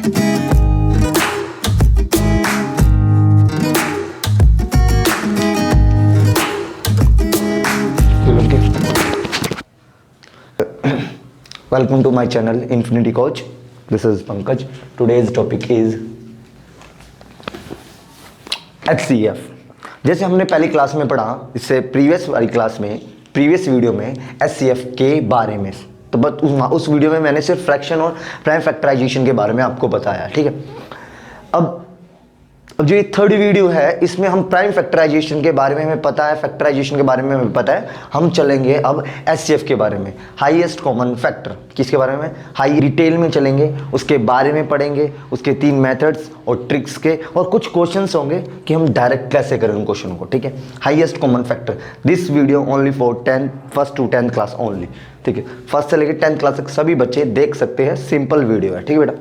Welcome to my channel Infinity Coach. This is Pankaj. Today's topic is HCF. जैसे हमने पहली class में पढ़ा, इससे प्रीवियस वाली क्लास में प्रीवियस वीडियो में HCF के बारे में, तो बस उस वीडियो में मैंने सिर्फ फ्रैक्शन और प्राइम फैक्टराइजेशन के बारे में आपको बताया, ठीक है। अब जो ये थर्ड वीडियो है, इसमें हम प्राइम फैक्टराइजेशन के बारे में हमें पता है, फैक्टराइजेशन के बारे में हमें पता है। हम चलेंगे अब HCF के बारे में, हाईएस्ट कॉमन फैक्टर। किसके बारे में? हाई डिटेल में चलेंगे, उसके बारे में पढ़ेंगे, उसके 3 मेथड्स और ट्रिक्स के, और कुछ क्वेश्चंस होंगे कि हम डायरेक्ट कैसे करें उन क्वेश्चन को, ठीक है। Highest common factor, this video only for 1st to 10th class only, ठीक है। 1st से लेकर 10th क्लास तक सभी बच्चे देख सकते हैं, सिंपल वीडियो है, ठीक है बेटा।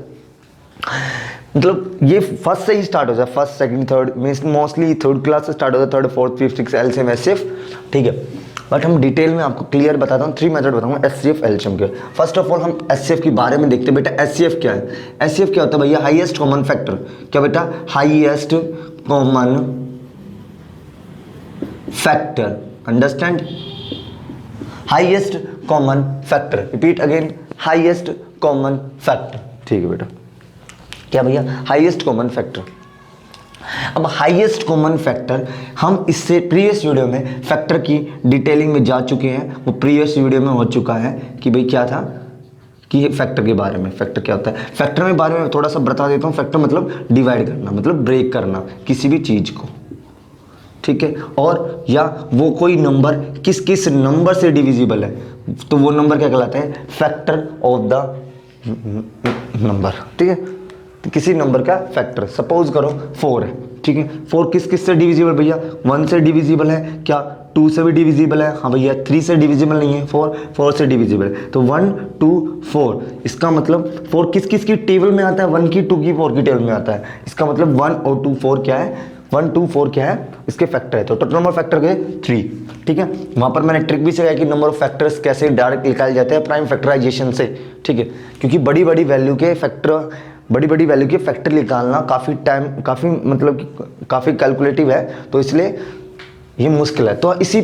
मतलब ये फर्स्ट से ही स्टार्ट हो जाए, first second third means mostly third class से स्टार्ट होता है, third fourth fifth six LCM HCF, ठीक है। बट हम डिटेल में आपको क्लियर बताता हूँ, 3 मेथड बताऊंगा एचसीएफ एलसीएम के। फर्स्ट ऑफ ऑल हम एचसीएफ के बारे में देखते हैं बेटा। एचसीएफ क्या है? एचसीएफ क्या होता है भैया? Highest common factor. क्या बेटा? Highest common factor, understand? Highest common factor, repeat again, highest common factor, ठीक है बेटा। क्या भैया? Highest common factor. अब हाईएस्ट कॉमन फैक्टर, हम इससे प्रीवियस वीडियो में फैक्टर की डिटेलिंग में जा चुके हैं। वो प्रीवियस वीडियो में हो चुका है कि भाई क्या था कि फैक्टर के बारे में, फैक्टर क्या होता है। फैक्टर के बारे में थोड़ा सा बता देता हूँ। फैक्टर मतलब डिवाइड करना, मतलब ब्रेक करना किसी भी चीज को, ठीक है। और या वो कोई नंबर किस किस नंबर से डिविजिबल है, तो वो नंबर क्या कहलाते हैं? फैक्टर ऑफ द नंबर, ठीक है। तो किसी नंबर का फैक्टर, सपोज करो 4 है, ठीक है। 4 किस किस से डिविजिबल भैया? 1 से डिविजिबल है, क्या 2 से भी डिविजिबल है? हाँ भैया। 3 से डिविजिबल नहीं है, 4 से डिविजिबल है। तो 1 2 4, इसका मतलब 4 किस किस की टेबल में आता है? 1 की 2 की 4 की टेबल में आता है। इसका मतलब 1 और 2 4 क्या है? 1 2 4 क्या है? इसके फैक्टर है। तो टोटल नंबर फैक्टर के 3, ठीक है। वहां पर मैंने ट्रिक भी सिखाया कि नंबर ऑफ फैक्टर्स कैसे डायरेक्ट निकाले जाते हैं प्राइम फैक्टराइजेशन से, ठीक है। क्योंकि बड़ी बड़ी वैल्यू के फैक्टर निकालना काफ़ी टाइम, काफ़ी कैलकुलेटिव है, तो इसलिए ये मुश्किल है। तो उस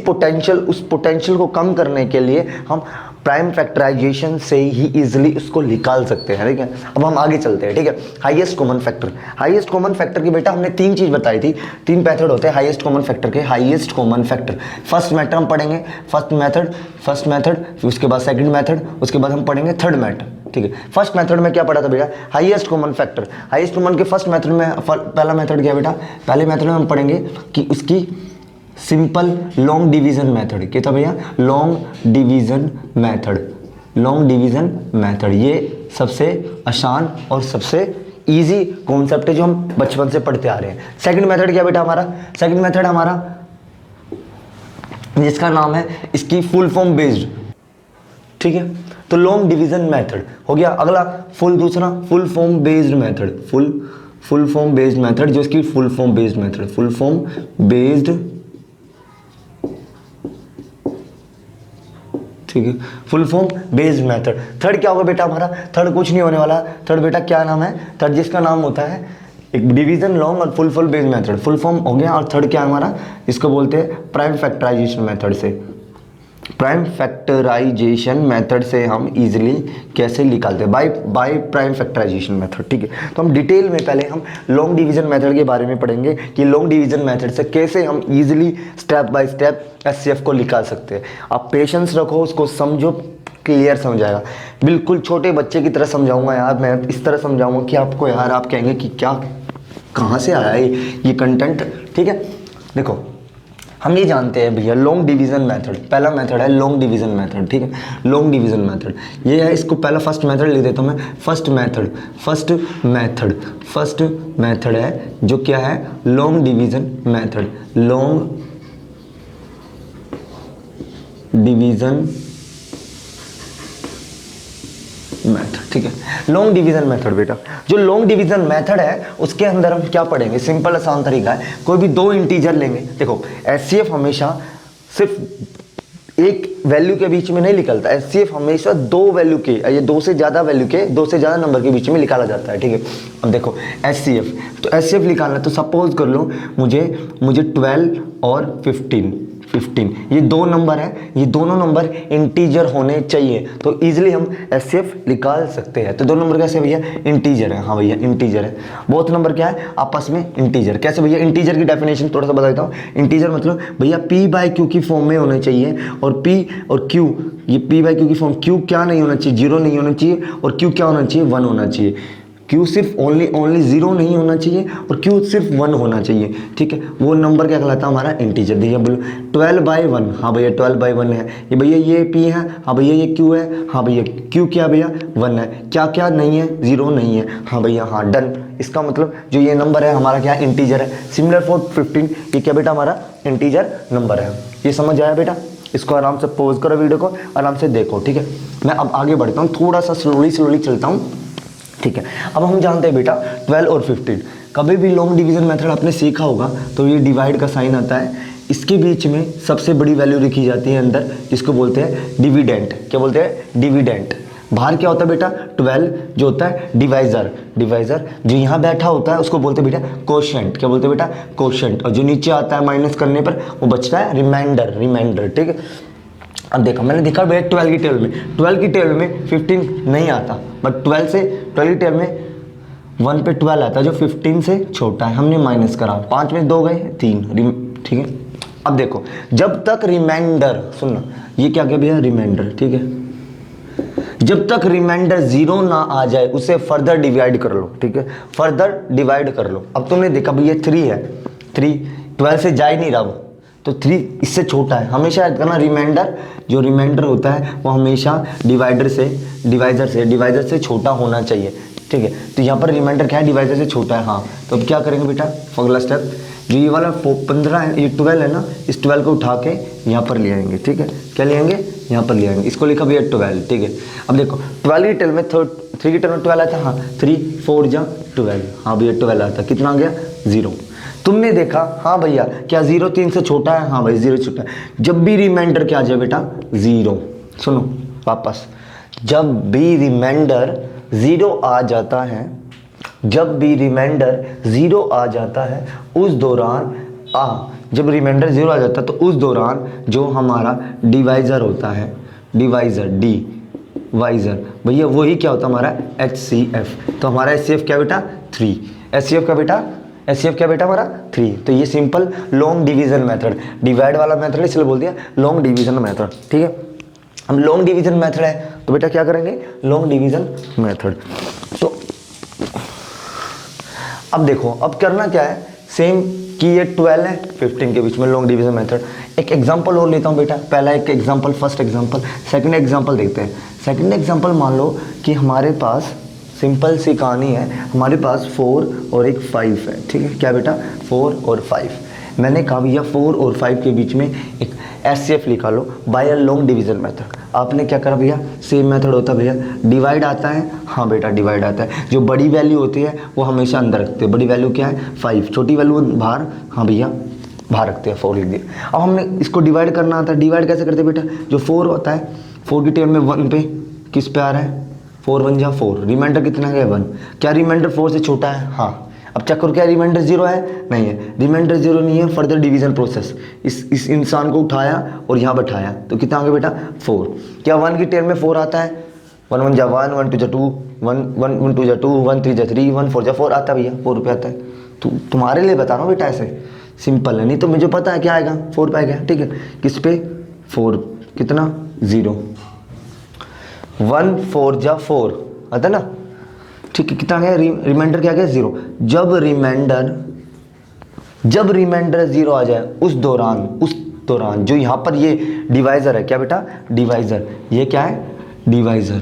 पोटेंशियल को कम करने के लिए हम प्राइम फैक्टराइजेशन से ही इजीली उसको निकाल सकते हैं, ठीक है। अब हम आगे चलते हैं, ठीक है। Highest common factor, highest common factor की बेटा हमने 3 चीज़ बताई थी, 3 मेथड होते हैं हाईएस्ट कॉमन फैक्टर के। Highest common factor first method हम पढ़ेंगे, फर्स्ट मेथड, उसके बाद सेकंड मेथड, उसके बाद हम पढ़ेंगे थर्ड मेथड, ठीक है। फर्स्ट मेथड में क्या पढ़ा था बेटा? Highest common factor. Highest common के फर्स्ट मेथड में पहला मेथड क्या बेटा? पहले मेथड में हम पढ़ेंगे कि उसकी सिंपल लॉन्ग डिवीजन मेथड। क्या था भैया? Long division method. ये सबसे आसान और सबसे इजी कॉन्सेप्ट है जो हम बचपन से पढ़ते आ रहे हैं। सेकंड मेथड क्या बेटा हमारा? सेकंड मेथड हमारा जिसका नाम है इसकी फुल फॉर्म बेस्ड, ठीक है। तो लॉन्ग डिवीजन मेथड हो गया। अगला दूसरा full form based method, full form based method, जो इसकी full form based method, full form based, ठीक है, full form based method. Third क्या होगा बेटा हमारा? थर्ड कुछ नहीं होने वाला। थर्ड बेटा क्या नाम है? थर्ड जिसका नाम होता है एक डिवीजन लॉन्ग और full based method, full form हो गया। और थर्ड क्या है हमारा? इसको बोलते हैं प्राइम फैक्टराइजेशन मेथड से। प्राइम फैक्टराइजेशन मेथड से हम इजीली कैसे निकालते हैं? बाय प्राइम फैक्टराइजेशन मेथड, ठीक है। तो हम डिटेल में पहले हम लॉन्ग डिवीजन मेथड के बारे में पढ़ेंगे कि लॉन्ग डिवीजन मेथड से कैसे हम easily step by step HCF को निकाल सकते हैं। आप पेशेंस रखो, उसको समझो, क्लियर समझाएगा। बिल्कुल छोटे बच्चे की तरह समझाऊंगा यार, मैं इस तरह समझाऊंगा कि आपको यार आप कहेंगे कि क्या कहाँ से आया ये कंटेंट, ठीक है। देखो हम ये जानते हैं भैया लॉन्ग डिवीजन मेथड, पहला मेथड है लॉन्ग डिवीजन मेथड, ठीक है। लॉन्ग डिवीजन मेथड ये है, इसको पहला फर्स्ट मेथड लिख देता हूँ मैं। फर्स्ट मेथड है जो क्या है? Long division method, long division method, ठीक है। लॉन्ग डिवीजन मेथड बेटा, जो लॉन्ग डिवीजन मेथड है उसके अंदर हम क्या पढ़ेंगे? सिंपल आसान तरीका है, कोई भी 2 इंटीजर लेंगे। देखो एचसीएफ हमेशा सिर्फ एक वैल्यू के बीच में नहीं निकलता। एचसीएफ हमेशा दो वैल्यू के, ये दो से ज़्यादा वैल्यू के, दो से ज़्यादा नंबर के बीच में निकाला जाता है, ठीक है। अब देखो एचसीएफ, तो एचसीएफ निकालना है, तो सपोज कर लो मुझे 12 और 15 ये दो नंबर है, ये दोनों नंबर इंटीजर होने चाहिए, तो इजीली हम एचसीएफ निकाल सकते हैं। तो दो नंबर कैसे भैया, इंटीजर है, हाँ भैया इंटीजर है। बोथ नंबर क्या है, आपस में इंटीजर। कैसे भैया, इंटीजर की डेफिनेशन थोड़ा सा बता देता हूँ। इंटीजर मतलब भैया पी बाई क्यू की फॉर्म में होने चाहिए, और पी और क्यू, ये पी बाई क्यू की फॉर्म, क्यू क्या नहीं होना चाहिए, 0 नहीं होना चाहिए, और क्यू क्या होना चाहिए, 1 होना चाहिए। क्यू सिर्फ ओनली 0 नहीं होना चाहिए, और क्यू सिर्फ 1 होना चाहिए, ठीक है। वो नंबर क्या कहलाता है, हमारा इंटीजर। देखिए बोलो 12/1, हाँ भैया 12/1 है। ये भैया ये पी है, हाँ भैया ये क्यू है, हाँ भैया क्यू क्या भैया 1 है। क्या क्या नहीं है, 0 नहीं है, हाँ भैया हाँ डन। इसका मतलब जो ये नंबर है हमारा क्या इंटीजर है। सिमिलर फॉर 15, ये क्या बेटा हमारा इंटीजर नंबर है। ये समझ आया बेटा, इसको आराम से पॉज करो, वीडियो को आराम से देखो, ठीक है। मैं अब आगे बढ़ता हूँ, थोड़ा सा स्लोली चलता हूँ, ठीक है। अब हम जानते हैं बेटा 12 और 15, कभी भी लॉन्ग डिवीजन मेथड आपने सीखा होगा तो ये डिवाइड का साइन आता है, इसके बीच में सबसे बड़ी वैल्यू लिखी जाती है अंदर, जिसको बोलते हैं डिविडेंट। क्या बोलते हैं, डिविडेंट। बाहर क्या होता है बेटा, 12 जो होता है डिवाइजर जो यहाँ बैठा होता है उसको बोलते हैं बेटा कोशेंट। क्या बोलते हैं बेटा, कोशेंट। और जो नीचे आता है माइनस करने पर वो बचता है रिमाइंडर, ठीक है। अब देखो मैंने देखा भैया 12 की टेबल में 15 नहीं आता, बट 12 की टेबल में 1 पे 12 आता है जो 15 से छोटा है, हमने माइनस करा, 5 में 2 गए 3, ठीक है। अब देखो जब तक रिमाइंडर, सुनना ये क्या भैया रिमाइंडर, ठीक है। जब तक रिमाइंडर 0 ना आ जाए उसे फर्दर डिवाइड कर लो, ठीक है, फर्दर डिवाइड कर लो। अब तुमने देखा भैया 3 है, 3 12 से जा ही नहीं रहा वो, तो 3 इससे छोटा है। हमेशा याद करना रिमाइंडर, जो रिमाइंडर होता है वो हमेशा डिवाइजर से छोटा होना चाहिए, ठीक है। तो यहाँ पर रिमाइंडर क्या है, डिवाइजर से छोटा है, हाँ। तो अब क्या करेंगे बेटा, अगला स्टेप, जो ये वाला 15 है, ये 12 है ना, इस 12 को उठा के यहाँ पर ले आएंगे, ठीक है। क्या ले आएंगे, यहाँ पर ले आएंगे, इसको लिखा भैया 12, ठीक है। अब देखो 12 की टेल में 3 की टेल में 12 आता है, हाँ 3 4 जा 12, हाँ भैया 12 आता है, कितना आ गया 0। तुमने देखा, हाँ भैया क्या 0 3 से छोटा है, हाँ भाई 0 छोटा है। जब भी रिमाइंडर क्या आ जाए बेटा 0, सुनो वापस, जब भी रिमाइंडर 0 आ जाता है, जब भी रिमाइंडर 0 आ जाता है उस दौरान जब रिमाइंडर 0 आ जाता है तो उस दौरान जो हमारा डिवाइजर होता है, डिवाइजर भैया वही क्या होता है हमारा HCF। तो हमारा HCF क्या बेटा 3, HCF क्या बेटा हमारा 3। तो ये simple long division method, divide वाला मेथड इसलिए बोल दिया लॉन्ग डिवीजन मेथड, ठीक है। हम लॉन्ग डिवीजन मेथड है तो बेटा क्या करेंगे, लॉन्ग डिवीजन मेथड। तो अब देखो अब करना क्या है, सेम कि ये 12 है 15 के बीच में लॉन्ग डिवीजन मेथड। एक एग्जांपल और लेता हूँ बेटा, पहला एक example, first example, second example देखते हैं। सेकंड एग्जांपल मान लो कि हमारे पास सिंपल सी कहानी है, हमारे पास 4 और एक 5 है, ठीक है। क्या बेटा 4 और 5। मैंने कहा भैया 4 और 5 के बीच में एक HCF निकालो by a long division method. आपने क्या करा भैया, सेम मेथड होता है भैया, डिवाइड आता है, हाँ बेटा डिवाइड आता है। जो बड़ी वैल्यू होती है वो हमेशा अंदर रखते हैं, बड़ी वैल्यू क्या है 5, छोटी वैल्यू बाहर, हाँ भैया बाहर रखते हैं, 4 लिख दिया। अब हमने इसको डिवाइड करना आता है, डिवाइड कैसे करते हैं बेटा, जो 4 होता है 4 की टेबल में 1 पे किस पे आ रहा है, 4 1 जा 4, रिमाइंडर कितना है 1। क्या रिमाइंडर 4 से छोटा है, हाँ। अब चेक करो क्या रिमाइंडर 0 है, नहीं है, रिमाइंडर 0 नहीं है। फर्दर डिवीजन प्रोसेस, इस इंसान को उठाया और यहाँ बैठाया तो कितना आ गया बेटा 4। क्या 1 की टेबल में 4 आता है, 1 1 जा 1, 1 2 जा 2, 1 2 जा 2, 1 3 जा 3, 1 4 जा 4 आता है भैया, 4 रुपये आता है। तो तुम्हारे लिए बता रहा हूँ बेटा, ऐसे सिंपल है, नहीं तो मुझे पता है क्या आएगा 4 पे आएगा, ठीक है। किस पे 4, कितना 0, 1 4 जा 4 आता है ना, ठीक है। कितना गया रिमाइंडर क्या गया 0। जब रिमाइंडर 0 आ जाए उस दौरान जो यहाँ पर ये डिवाइजर है, क्या बेटा डिवाइजर, ये क्या है डिवाइजर,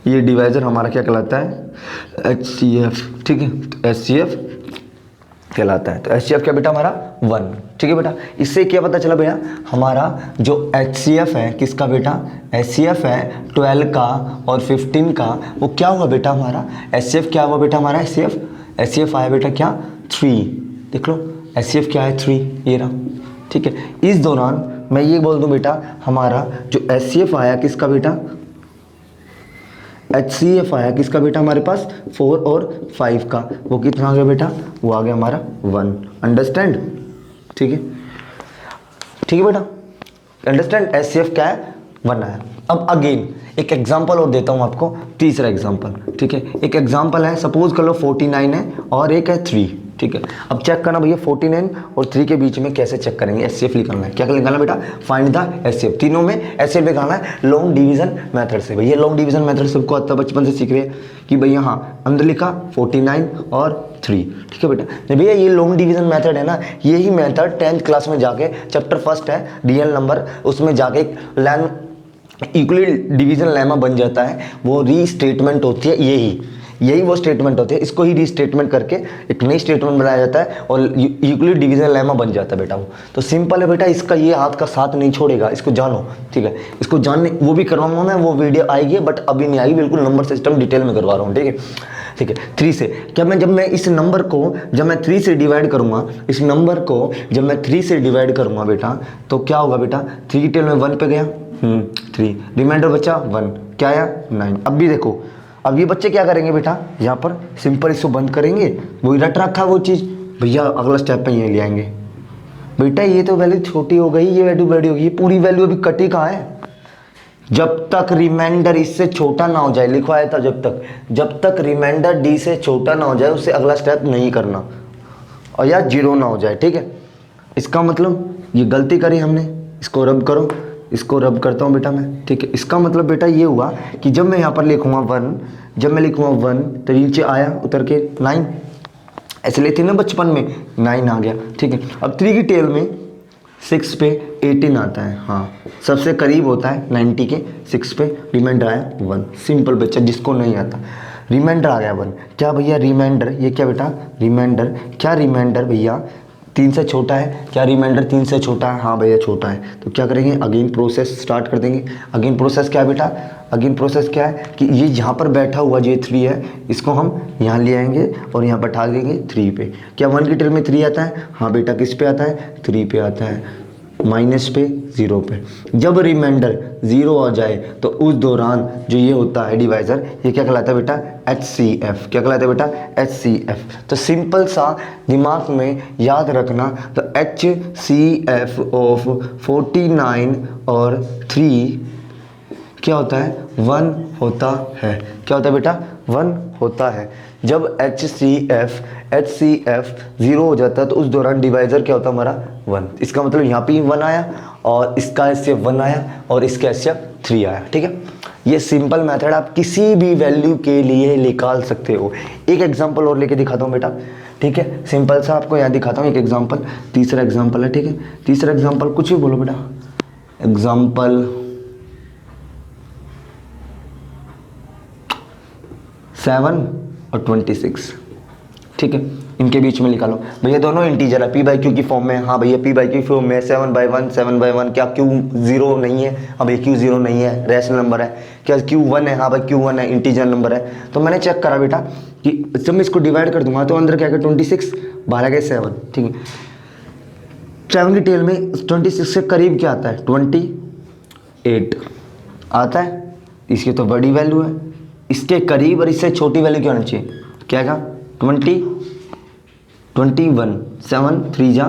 ये डिवाइजर हमारा क्या कहलाता है HCF, ठीक है। तो HCF कहलाता है। तो HCF क्या बेटा हमारा 1, ठीक है बेटा। इससे क्या पता चला भैया, हमारा जो HCF है किसका बेटा, HCF है 12 का और 15 का, वो क्या हुआ बेटा हमारा HCF क्या हुआ बेटा हमारा HCF आया बेटा क्या 3। देख लो HCF क्या है 3, ये रहा ठीक है। इस दौरान मैं ये बोल दूं बेटा, हमारा जो HCF आया किसका बेटा, HCF आया किसका बेटा हमारे पास 4 और 5 का, वो कितना आ गया बेटा, वो आ गया हमारा 1। अंडरस्टैंड, ठीक है, ठीक है बेटा, अंडरस्टैंड। HCF क्या है, 1 आया। अब अगेन एक एग्जांपल और देता हूं आपको, तीसरा एग्जांपल, ठीक है। एक एग्जांपल है, सपोज कर लो 49 है और एक है 3, ठीक है। अब चेक करना भैया 49 और 3 के बीच में कैसे चेक करेंगे, HCF निकालना है। क्या निकालना बेटा, फाइंड द HCF। तीनों में HCF निकालना है लॉन्ग डिवीजन मेथड से। भैया लॉन्ग डिवीजन मेथड सबको आता है, बचपन से सीख रहे हैं कि भैया हाँ, अंदर लिखा 49 और 3, ठीक है बेटा। भैया ये लॉन्ग डिवीजन मेथड है ना, यही मेथड 10th क्लास में जाके चैप्टर 1 है रियल नंबर, उसमें जाके एक यूक्लिड डिवीजन लेमा बन जाता है, वो रीस्टेटमेंट होती है, यही वो स्टेटमेंट होती है। इसको ही रीस्टेटमेंट करके एक नई स्टेटमेंट बनाया जाता है और यूक्लिड डिवीजन लेमा बन जाता है बेटा वो। तो सिंपल है बेटा, इसका ये हाथ का साथ नहीं छोड़ेगा, इसको जानो, ठीक है। इसको जानने वो भी करवाऊंगा मैं, वो वीडियो आएगी बट अभी नहीं आएगी, बिल्कुल नंबर सिस्टम डिटेल में करवा रहा हूँ, ठीक है, ठीक है। 3 से क्या, मैं जब मैं इस नंबर को जब मैं 3 से डिवाइड करूंगा, इस नंबर को जब मैं 3 से डिवाइड करूंगा बेटा, तो क्या होगा बेटा, 3 की टेल में 1 पे गया, 3, रिमाइंडर बचा 1, क्या आया 9। अब भी देखो, अब ये बच्चे क्या करेंगे बेटा, यहाँ पर सिंपल इसको बंद करेंगे, वही रट रखा वो चीज़, भैया अगला स्टेप पे ये ले आएंगे। बेटा ये तो वैल्यू छोटी हो गई, ये वैल्यू बड़ी होगी, ये पूरी वैल्यू अभी कटी कहाँ है, जब तक रिमाइंडर इससे छोटा ना हो जाए, लिखवाया था जब तक रिमाइंडर D से छोटा ना हो जाए उससे अगला स्टेप नहीं करना, और या 0 ना हो जाए, ठीक है। इसका मतलब ये गलती करी हमने, इसको रब करो, इसको रब करता हूँ बेटा मैं, ठीक है। इसका मतलब बेटा ये हुआ कि जब मैं यहाँ पर लिखूँगा 1, जब मैं लिखूँगा 1 तो नीचे आया उतर के 9, ऐसे लेते ना बचपन में, 9 आ गया, ठीक है। अब 3 की टेल में 6 पे 18 आता है, हाँ सबसे करीब होता है 90 के, 6 पे रिमाइंडर आया 1। सिंपल बच्चा, जिसको नहीं आता रिमाइंडर आ गया 1, क्या भैया रिमाइंडर, ये क्या बेटा रिमाइंडर, क्या रिमाइंडर भैया 3 से छोटा है, क्या रिमाइंडर 3 से छोटा है, हाँ भैया छोटा है। तो क्या करेंगे, अगेन प्रोसेस स्टार्ट कर देंगे। अगेन प्रोसेस क्या है बेटा, अगेन प्रोसेस क्या है कि ये यहाँ पर बैठा हुआ जो 3 है, इसको हम यहाँ ले आएंगे और यहाँ बैठा देंगे 3 पे। क्या 1 की टेल में 3 आता है, हाँ बेटा किस पे आता है, 3 पे आता है, माइनस पे 0 पे। जब रिमाइंडर 0 आ जाए तो उस दौरान जो ये होता है डिवाइज़र, ये क्या कहलाता है बेटा, HCF। क्या कहलाता है बेटा, HCF। तो सिंपल सा दिमाग में याद रखना, तो HCF ऑफ 49 और 3 क्या होता है, 1 होता है। क्या होता है बेटा, 1 होता है। जब HCF 0 हो जाता है तो उस दौरान डिवाइज़र क्या होता है हमारा, 1। इसका मतलब यहाँ पे 1 आया और इसका HCF 1 आया और इसका HCF 3 आया, ठीक है। ये सिंपल मेथड आप किसी भी वैल्यू के लिए निकाल सकते हो। एक एग्जांपल और लेके दिखाता हूँ बेटा, ठीक है, सिंपल सा आपको यहाँ दिखाता हूँ एक एग्जांपल, तीसरा एग्जांपल है, ठीक है। तीसरा एग्जांपल कुछ भी बोलो बेटा, एग्जांपल 7 और 26, ठीक है, इनके बीच में निकालो। भैया दोनों इंटीजर है, P/Q की फॉर्म में, हाँ भैया P/Q की फॉर्म में 7/1 7/1। क्या Q 0 नहीं है, हाँ भैया Q 0 नहीं है, रैशनल नंबर है। क्या Q 1 है, हाँ भाई Q 1 है, इंटीजर नंबर है। तो मैंने चेक करा बेटा कि जब मैं इसको डिवाइड कर दूंगा तो अंदर क्या है 26, बाहर आ गया 7, ठीक है। 7 की टेल में 26 के करीब क्या आता है, 28 आता है, इसकी तो बड़ी वैल्यू है। इसके करीब और इससे छोटी वैल्यू क्या होनी चाहिए, क्या है 21, 7 3 जा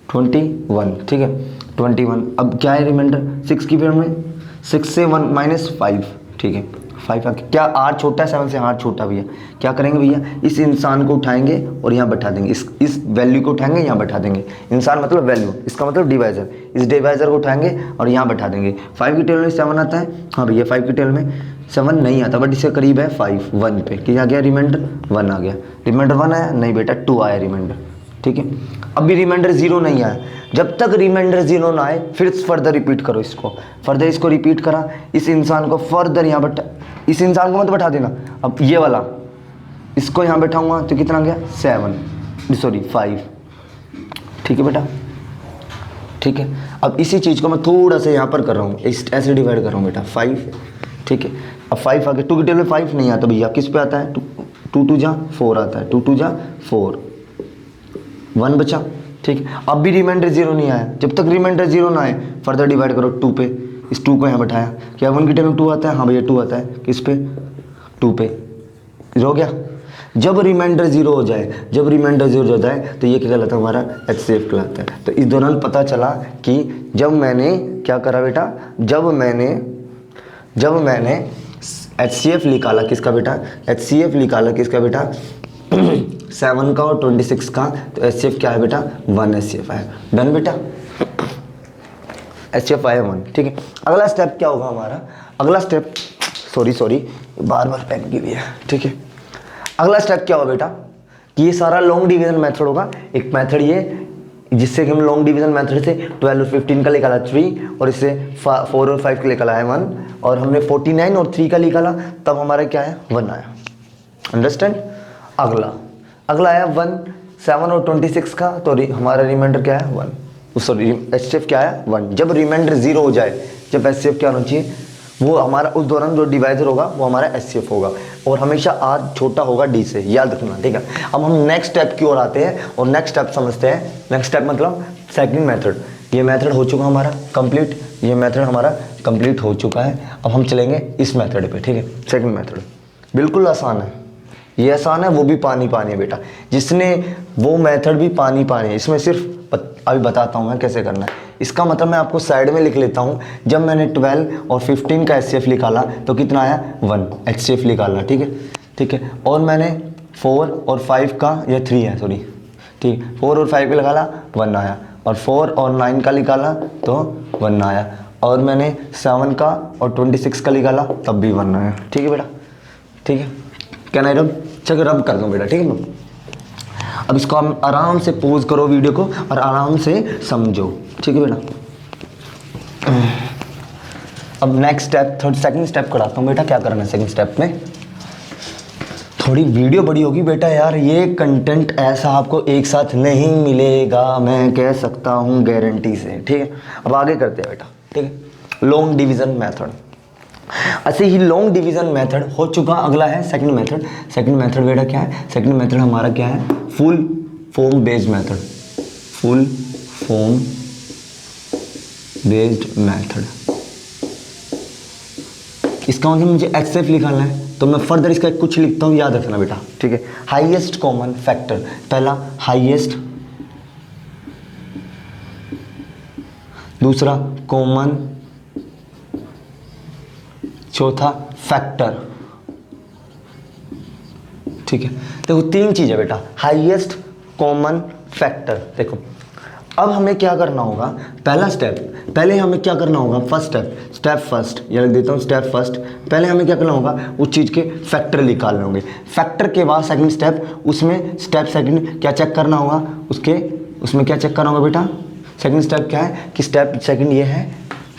21, ठीक है 21। अब क्या है रिमाइंडर 6 की फॉर्म में, 6 से 1 माइनस 5, ठीक है 5 आके क्या R छोटा है 7 से, R छोटा भैया। क्या करेंगे भैया, इस इंसान को उठाएंगे और यहाँ बैठा देंगे, इस वैल्यू को उठाएंगे यहाँ बैठा देंगे। इंसान मतलब वैल्यू, इसका मतलब डिवाइज़र, इस डिवाइज़र को उठाएंगे और यहाँ बैठा देंगे। 5 की टेल में 7 आता है, हाँ भैया 5 की टेल में 7 नहीं आता, बट इससे करीब है 5, 1 पे। क्या गया रिमाइंडर 1 आ गया। रिमाइंडर 1 आया नहीं बेटा 2 आया रिमाइंडर, ठीक है। अभी रिमाइंडर 0 नहीं आया, जब तक रिमाइंडर 0 ना आए फिर फर्दर रिपीट करो इसको, फर्दर इसको रिपीट करा, इस इंसान को फर्दर यहाँ बैठा, इस इंसान को मत बैठा देना, अब ये वाला इसको यहाँ बैठाऊंगा तो कितना गया 5, ठीक है बेटा, ठीक है। अब इसी चीज़ को मैं थोड़ा सा यहाँ पर कर रहा हूँ, ऐसे डिवाइड कर रहा हूँ बेटा 5, ठीक है। अब 5 आगे 2 की टेबल में 5 नहीं आता भैया, किस पे आता है 2 2 जा 4 आता है, 2 2 जा 4, 1 बचा ठीक है, अब भी रिमाइंडर 0 नहीं आया, जब तक रिमाइंडर 0 ना आए फर्दर डिवाइड करो 2 पे, इस 2 को यहाँ बैठाया, क्या 1 की टर्म 2 आता है, हाँ भैया 2 आता है, किस पे 2 पे, हो गया। जब रिमाइंडर 0 हो जाए, जब रिमाइंडर 0 हो जाए तो ये क्या कहलाता है, हमारा HCF कहलाता है। तो इस दौरान पता चला कि जब मैंने क्या करा बेटा, जब मैंने HCF निकाला किसका बेटा, HCF निकाला किसका बेटा 7 का और 26 का, तो HCF क्या है बेटा 1 HCF आया। डन बेटा, HCF आया 1। ठीक है, अगला स्टेप क्या होगा हमारा, अगला स्टेप सॉरी बार बार पेन की भी है। ठीक है, अगला स्टेप क्या होगा बेटा कि ये सारा लॉन्ग डिवीजन मेथड होगा। एक मेथड ये जिससे कि हम लॉन्ग डिवीजन मेथड से 12 और 15 का निकाला 3, और इससे 4 और 5 का निकाला है 1, और हमने 49 और 3 का निकाला, तब हमारा क्या है 1 आया। अंडरस्टैंड। अगला आया 1 7 और 26 का, तो हमारा रिमाइंडर क्या है 1, सॉरी HCF क्या है 1। जब रिमाइंडर 0 हो जाए, जब HCF क्या होना चाहिए, वो हमारा उस दौरान जो डिवाइजर होगा वो हमारा HCF होगा, और हमेशा R छोटा होगा D से, याद रखना। ठीक है, अब हम नेक्स्ट स्टेप की ओर आते हैं और नेक्स्ट स्टेप समझते हैं। नेक्स्ट स्टेप मतलब सेकंड मेथड। ये मेथड हो चुका हमारा कंप्लीट, ये मेथड हमारा कंप्लीट हो चुका है। अब हम चलेंगे इस मेथड पे। ठीक है, सेकंड मेथड बिल्कुल आसान है, ये आसान है, वो भी पानी है बेटा, जिसने वो मेथड भी पानी है। इसमें सिर्फ अभी बताता हूँ मैं कैसे करना है। इसका मतलब मैं आपको साइड में लिख लेता हूँ। जब मैंने 12 और 15 का HCF निकाला तो कितना आया 1 HCF निकाला। ठीक है, और मैंने 4 और 5 का, या 3 है सॉरी, ठीक, 4 और 5 का निकाला 1 आया, और 4 और 9 का निकाला तो 1 आया, और मैंने 7 का और 26 का निकाला तब भी 1 आया। ठीक है बेटा, ठीक है, क्या नहीं रब, चल रब कर दो बेटा। ठीक है ना, अब इसको हम आराम से पॉज करो वीडियो को और आराम से समझो। ठीक है बेटा, अब नेक्स्ट स्टेप सेकंड स्टेप कराता हूँ बेटा। क्या करना है सेकंड स्टेप में, थोड़ी वीडियो बड़ी होगी बेटा यार, ये कंटेंट ऐसा आपको एक साथ नहीं मिलेगा, मैं कह सकता हूँ गारंटी से। ठीक है, अब आगे करते हैं बेटा। ठीक है, लॉन्ग डिवीजन मेथड। ऐसे ही लॉन्ग डिवीजन मेथड हो चुका। अगला है सेकंड मेथड। सेकंड मेथड बेटा क्या है, सेकंड मेथड हमारा क्या है, full form based method. Full form based method, इसका मतलब मुझे HCF निकालना है, तो मैं फर्दर इसका कुछ लिखता हूँ, याद रखना बेटा। ठीक है, हाईएस्ट कॉमन फैक्टर, पहला हाईएस्ट, दूसरा कॉमन, चौथा फैक्टर। ठीक है, देखो 3 चीज है बेटा, हाईएस्ट, कॉमन, फैक्टर। देखो अब हमें क्या करना होगा, पहला स्टेप, पहले हमें क्या करना होगा, स्टेप फर्स्ट, ये लिख देता हूँ स्टेप फर्स्ट। पहले हमें क्या करना होगा, उस चीज़ के फैक्टर निकालने होंगे। फैक्टर के बाद सेकंड स्टेप, उसमें स्टेप सेकंड क्या चेक करना होगा, उसमें क्या चेक करना होगा बेटा, सेकंड स्टेप क्या है कि स्टेप सेकंड ये है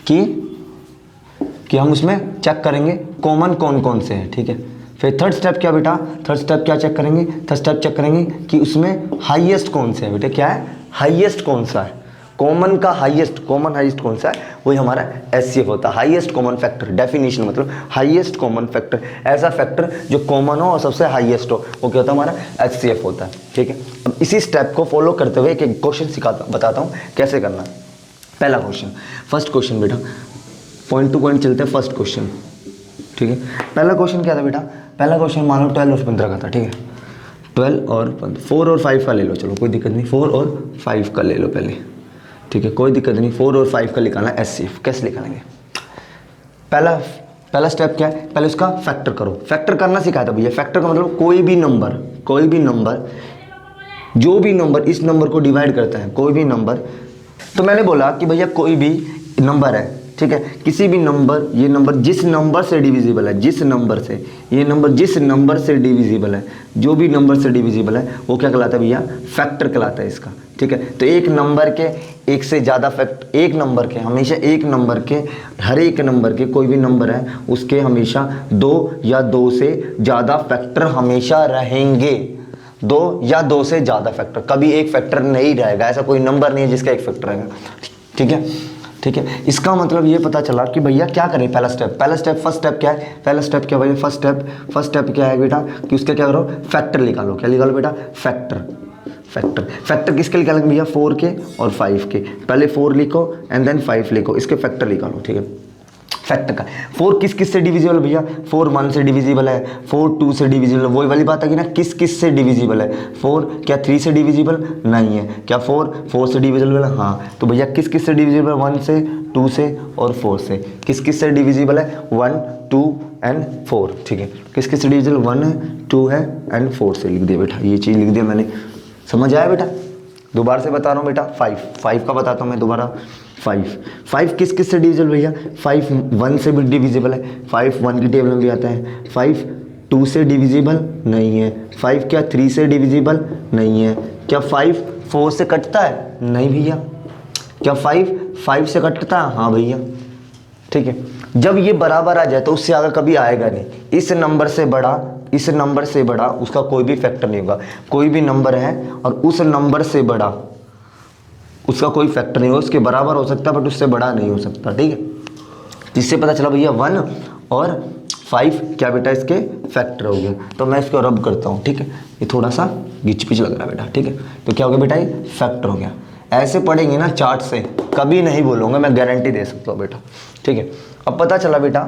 कि हम उसमें चेक करेंगे कॉमन कौन से हैं। ठीक है, फिर थर्ड स्टेप क्या बेटा, थर्ड स्टेप क्या चेक करेंगे, थर्ड स्टेप चेक करेंगे कि उसमें हाईएस्ट कौन से है बेटा, क्या है हाईएस्ट कौन सा है, कॉमन का हाईएस्ट, कॉमन हाईएस्ट कौन सा है, वही हमारा HCF होता है, हाईएस्ट कॉमन फैक्टर। डेफिनेशन मतलब हाईएस्ट कॉमन फैक्टर, ऐसा फैक्टर जो कॉमन हो और सबसे हाईएस्ट हो, वो क्या होता है हमारा HCF होता है। ठीक है, अब इसी स्टेप को फॉलो करते हुए एक क्वेश्चन बताता हूँ कैसे करना है। पहला क्वेश्चन, फर्स्ट क्वेश्चन बेटा, पॉइंट टू पॉइंट चलते हैं। फर्स्ट क्वेश्चन, ठीक है, पहला क्वेश्चन क्या था बेटा, पहला क्वेश्चन मान लो 12 और 15 का था। ठीक है, 12 और 15, 4 और 5 का ले लो, चलो कोई दिक्कत नहीं, 4 और 5 का ले लो पहले। ठीक है, कोई दिक्कत नहीं, 4 और 5 का निकालना HCF। कैसे निकालेंगे, पहला स्टेप क्या है, पहले उसका फैक्टर करो। फैक्टर करना सिखाया था भैया। फैक्टर का मतलब कोई भी नंबर जो भी नंबर इस नंबर को डिवाइड करता है, कोई भी नंबर। तो मैंने बोला कि भैया कोई भी नंबर है, ठीक है, किसी भी नंबर, ये नंबर जिस नंबर से डिविजिबल है, जिस नंबर से, ये नंबर जिस नंबर से डिविजिबल है, जो भी नंबर से डिविजिबल है वो क्या कहलाता है भैया, फैक्टर कहलाता है इसका। ठीक है, तो एक नंबर के एक से ज़्यादा फैक्टर, एक नंबर के हमेशा, एक नंबर के, हर एक नंबर के कोई भी नंबर है उसके हमेशा 2 या 2 से ज़्यादा फैक्टर हमेशा रहेंगे। 2 या 2 से ज़्यादा फैक्टर, कभी एक फैक्टर नहीं रहेगा। ऐसा कोई नंबर नहीं है जिसका एक फैक्टर रहेगा। ठीक है, ठीक है, इसका मतलब ये पता चला कि भैया क्या करें। पहला स्टेप फर्स्ट स्टेप क्या है, पहला स्टेप क्या भैया, फर्स्ट स्टेप क्या है बेटा कि उसका क्या करो, फैक्टर निकालो। क्या निकालो बेटा, फैक्टर। फैक्टर किसके निकालेंगे भैया, 4 के और 5 के। पहले 4 लिखो एंड देन 5 लिखो, इसके फैक्टर निकालो, ठीक है। फैक्टर का 4 किस किस से डिविजिबल भैया, 4 1 से डिविजिबल है, 4 2 से डिविजिबल है, वही वाली बात है कि ना, किस किस से डिविजिबल है। 4 क्या 3 से डिविजिबल नहीं है, क्या 4 से डिविजिबल है, हाँ। तो भैया किस किस से डिविजिबल है, 1 से, 2 से और 4 से। किस किस से डिविजिबल है, 1 2 एंड 4, ठीक है। किस किस से डिविजिबल, 1 है, 2 है एंड 4 से लिख दिया बेटा, ये चीज़ लिख दिया मैंने। समझ आया बेटा, दोबारा से बता रहा हूँ बेटा। 5 का बताता हूँ मैं दोबारा। 5 किस किस से डिविजिबल भैया, 5 1 से भी डिविजिबल है, 5 1 की टेबल में भी आता है। 5 2 से डिविजिबल नहीं है, 5 क्या 3 से डिविजिबल नहीं है, क्या 5 4 से कटता है, नहीं भैया। क्या 5 से कटता है, हाँ भैया, ठीक है। जब ये बराबर आ जाए तो उससे आगे कभी आएगा नहीं। इस नंबर से बड़ा उसका कोई भी फैक्टर नहीं होगा। कोई भी नंबर है और उस नंबर से बड़ा उसका कोई फैक्टर नहीं होगा, उसके बराबर हो सकता है बट उससे बड़ा नहीं हो सकता, ठीक है। जिससे पता चला भैया 1 और 5 क्या बेटा इसके फैक्टर हो गया। तो मैं इसको रब करता हूँ, ठीक है। ये थोड़ा सा गिच पिच लग रहा है बेटा, ठीक है। तो क्या हो गया बेटा, ये फैक्टर हो गया। ऐसे पढ़ेंगे ना चार्ट से, कभी नहीं बोलूँगा, मैं गारंटी दे सकता हूँ बेटा, ठीक है। अब पता चला बेटा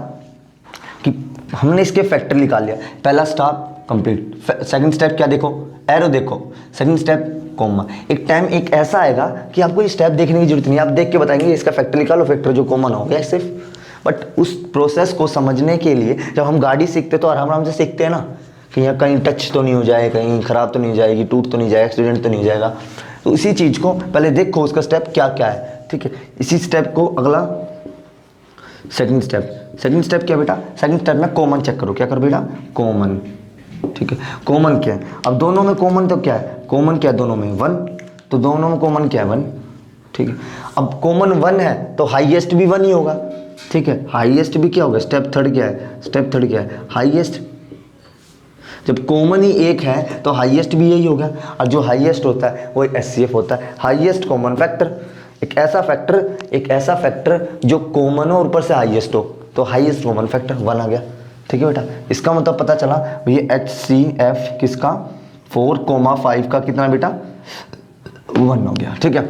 कि हमने इसके फैक्टर निकाल लिया। पहला स्टेप कंप्लीट। सेकंड स्टेप क्या, देखो एरो देखो, सेकंड स्टेप कॉमा। एक टाइम एक ऐसा आएगा कि आपको ये स्टेप देखने की जरूरत नहीं, आप देख के बताएंगे इसका फैक्टर निकालो, फैक्टर जो कॉमन हो गया सिर्फ। बट उस प्रोसेस को समझने के लिए जब हम गाड़ी सीखते तो आराम से सीखते हैं ना, कि यहाँ कहीं टच तो नहीं हो जाए, कहीं ख़राब तो नहीं हो जाएगी, टूट तो नहीं जाएगा, एक्सीडेंट तो नहीं हो जाएगा। तो इसी चीज़ को पहले देखो उसका स्टेप क्या क्या है, ठीक है। इसी स्टेप को अगला सेकंड स्टेप क्या बेटा, सेकंड स्टेप में कॉमन चेक करो। क्या करो बेटा, कॉमन, ठीक है। कॉमन क्या है, अब दोनों में कॉमन तो क्या है, कॉमन क्या है दोनों में, 1। तो दोनों में कॉमन क्या है, 1, ठीक है। अब कॉमन 1 है तो हाईएस्ट भी 1 ही होगा, ठीक है। हाईएस्ट भी क्या होगा, स्टेप थर्ड क्या है, हाईएस्ट। जब कॉमन ही एक है तो हाईएस्ट भी यही होगा, और जो हाईएस्ट होता है वो एचसीएफ होता है, हाईएस्ट कॉमन फैक्टर। एक ऐसा फैक्टर जो कॉमन हो और ऊपर से हाईएस्ट हो, तो हाईएस्ट कॉमन फैक्टर 1 आ गया, ठीक है बेटा। इसका मतलब पता चला ये एचसीएफ किसका, 4,5 का कितना बेटा, 1 हो गया, ठीक है।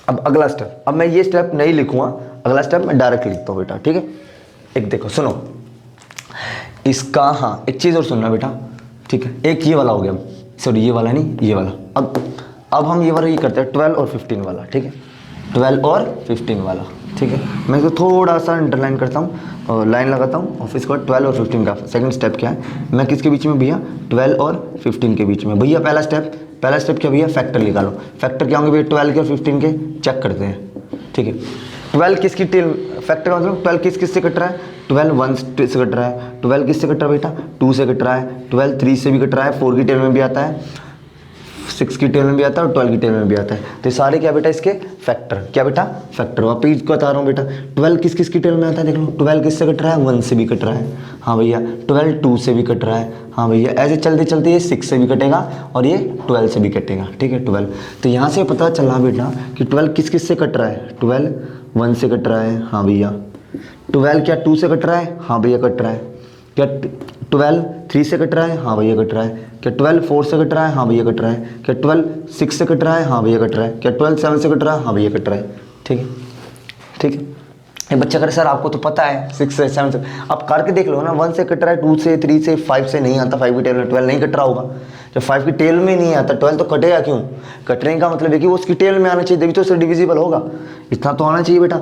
अब अगला स्टेप, अब मैं ये स्टेप नहीं लिखूंगा, अगला स्टेप मैं डायरेक्ट लिखता हूँ बेटा, ठीक है। एक देखो सुनो इसका, हाँ एक चीज़ और सुनना बेटा, ठीक है। एक ये वाला हो गया, सॉरी ये वाला नहीं, ये वाला। अब हम ये वाला ये करते हैं 12 और 15 वाला, ठीक है। 12 और 15 वाला, ठीक है। मैं इसको थोड़ा सा अंडरलाइन करता हूँ और लाइन लगाता हूँ, और फिर इसके बाद 12 और 15 का सेकंड स्टेप क्या है, मैं किसके बीच में भैया, 12 और 15 के बीच में। भैया पहला स्टेप क्या भैया, फैक्टर निकालो। फैक्टर क्या होंगे भैया, 12 के और 15 के चेक करते हैं, ठीक है। 12 किसकी टेल, फैक्टर का मतलब 12 किस से कट रहा है, 12 1 से कट रहा है, 12 किससे कट रहा है बेटा, 2 से कट रहा है, 12 3 से भी कट रहा है, 4 की टेल में भी आता है, 6 की टेल में भी आता है और 12 की टेल में भी आता है। तो सारे क्या बेटा इसके फैक्टर, क्या बेटा फैक्टर। वापिस को बता रहा हूँ बेटा, 12 किस की टेल में आता है, देख लो 12 किससे कट रहा है, 1 से भी कट रहा है, हाँ भैया। 12 2 से भी कट रहा है, हाँ भैया। ऐसे चलते चलते ये 6 से भी कटेगा और ये 12 से भी कटेगा, ठीक है 12। तो यहाँ से पता चला बेटा कि 12 किस से कट रहा है, 12 1 से कट रहा है, हाँ भैया। 12 क्या 2 से कट रहा है, हाँ भैया कट रहा है। क्या 12 3 से कट रहा है, हाँ भैया कट रहा है। क्या 12 4 से कट रहा है, हाँ भैया कट रहा है। क्या 12 6 से कट रहा है, हाँ भैया कट रहा है। क्या 12 7 से कट रहा है, हाँ भैया कट रहा है, ठीक है, ठीक है। ये बच्चा करे सर आपको तो पता है 6 से 7 से, आप करके देख लो ना, 1 से कट रहा है, 2 से 3 से 5 से नहीं आता, 5 की टेल में 12 नहीं कट रहा होगा। जब 5 की टेल में नहीं आता 12 तो कटेगा क्यों, कटने का मतलब है कि वो उसकी टेल में आना चाहिए, तभी तो उससे डिविजिबल होगा, इतना तो आना चाहिए बेटा।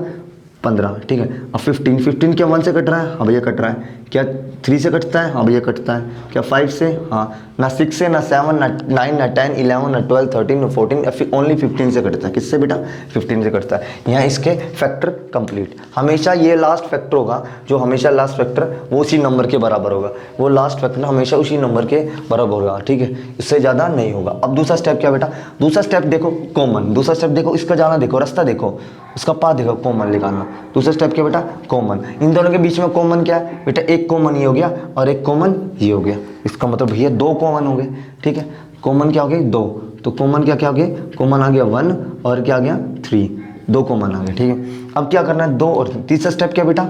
15, ठीक है। अब 15 क्या 1 से कट रहा है, हाँ भैया कट रहा है। क्या 3 से कटता है, हाँ भैया कटता है। क्या 5 से, हाँ। ना 6 से, ना 7, ना 9, ना 10, 11, ना 12, 13, ना 14, ओनली 15 से कटता है। किससे बेटा, 15 से कटता है। यहाँ इसके फैक्टर कंप्लीट। हमेशा ये लास्ट फैक्टर होगा, जो हमेशा लास्ट फैक्टर वो उसी नंबर के बराबर होगा, वो लास्ट फैक्टर हमेशा उसी नंबर के बराबर होगा, ठीक है, इससे ज़्यादा नहीं होगा। अब दूसरा स्टेप क्या बेटा, दूसरा स्टेप देखो कॉमन, दूसरा स्टेप देखो, इसका जाना देखो, रास्ता देखो, उसका पाथ देखो, कॉमन निकालना। दूसरा स्टेप क्या बेटा, कॉमन। इन दोनों के बीच में कॉमन क्या है बेटा, एक कॉमन ये हो गया और एक कॉमन ये हो गया। इसका मतलब भैया 2 कॉमन हो गए, ठीक है। कॉमन क्या हो गया, 2। तो कॉमन क्या क्या हो गया, कॉमन आ गया 1 और क्या आ गया 3, 2 कॉमन आ गए, ठीक है। अब क्या करना है, 2 और 3। तीसरा स्टेप क्या बेटा,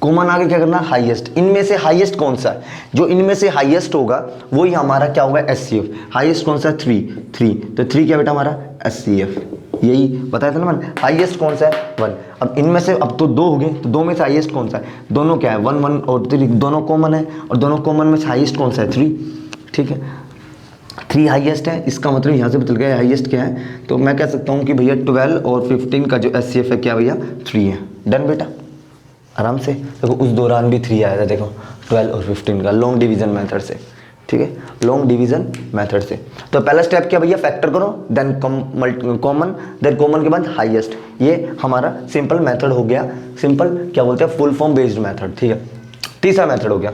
कॉमन आगे क्या करना, हाईएस्ट। इनमें से हाईएस्ट कौन सा है, जो इनमें से हाईएस्ट होगा वही हमारा क्या होगा, एचसीएफ। हाईएस्ट कौन सा है, 3, तो 3 क्या बेटा हमारा एचसीएफ, यही बताया था ना मैंने। हाईएस्ट कौन सा है, 1। अब इनमें से अब तो 2 हो गए, तो 2 में से हाईएस्ट कौन सा है, दोनों क्या है 1 1 और 3 दोनों कॉमन है, और दोनों कॉमन में से हाईएस्ट कौन सा है, 3। ठीक है, 3 हाईएस्ट है, इसका मतलब यहाँ से पता गया हाईएस्ट क्या है। तो मैं कह सकता हूँ कि भैया 12 और 15 का जो एचसीएफ है क्या भैया, 3 है। डन बेटा, आराम से। देखो उस दौरान भी 3 आया था, देखो 12 और 15 का, लॉन्ग डिवीजन मेथड से। ठीक है, लॉन्ग डिवीजन मेथड से। तो पहला स्टेप क्या भैया, फैक्टर करो, देन कॉमन, देन कॉमन के बाद हाईएस्ट। ये हमारा सिंपल मेथड हो गया, सिंपल क्या बोलते हैं, फुल फॉर्म बेस्ड मेथड। ठीक है, तीसरा मेथड हो गया।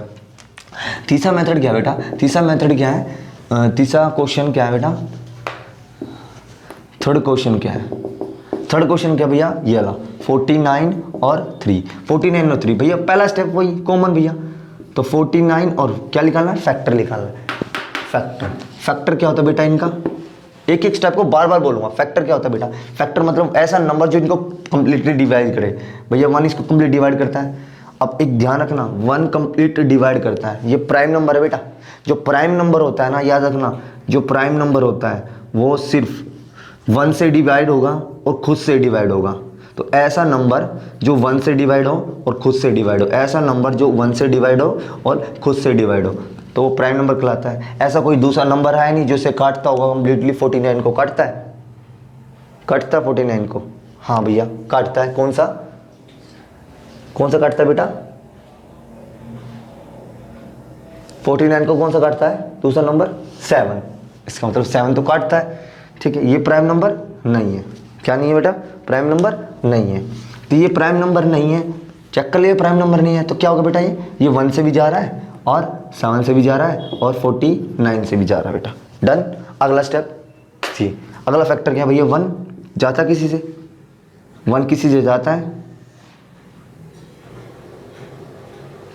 तीसरा मेथड क्या है बेटा, तीसरा मेथड क्या है, तीसरा क्वेश्चन क्या है बेटा, थर्ड क्वेश्चन क्या है, थर्ड क्वेश्चन क्या भैया, ये वाला 49 और 3, 49 और 3 भैया पहला स्टेप वही कॉमन भैया। तो 49 और क्या निकालना है, फैक्टर निकालना है। फैक्टर, फैक्टर क्या होता है बेटा इनका, एक एक स्टेप को बार बार बोलूंगा। फैक्टर क्या होता है बेटा, फैक्टर मतलब ऐसा नंबर जो इनको कंप्लीटली डिवाइड करे। भैया 1 इसको कंप्लीट डिवाइड करता है। अब एक ध्यान रखना, 1 कंप्लीट डिवाइड करता है, ये प्राइम नंबर है बेटा। जो प्राइम नंबर होता है ना, याद रखना, जो प्राइम नंबर होता है वो सिर्फ 1 से डिवाइड होगा और खुद से डिवाइड होगा। तो ऐसा नंबर जो 1 से डिवाइड हो और खुद से डिवाइड हो, ऐसा नंबर जो 1 से डिवाइड हो और खुद से डिवाइड हो, तो वो प्राइम नंबर कहलाता है। ऐसा कोई दूसरा नंबर है नहीं जो इसे काटता होगा कंप्लीटली। 49 को काटता है, काटता है 49 को, हाँ भैया काटता है। कौन सा, कौन सा काटता है बेटा, 49 को कौन सा काटता है, दूसरा नंबर 7। इसका मतलब 7 तो काटता है। ठीक है, ये प्राइम नंबर नहीं है। क्या नहीं है बेटा, प्राइम नंबर नहीं है। तो ये प्राइम नंबर नहीं है, चेक कर लिया, प्राइम नंबर नहीं है। तो क्या होगा बेटा, ये 1 से भी जा रहा है और 7 से भी जा रहा है और 49 से भी जा रहा है बेटा। डन। अगला स्टेप सी, अगला फैक्टर क्या भैया, 1 जाता किसी से, 1 किसी से जाता है।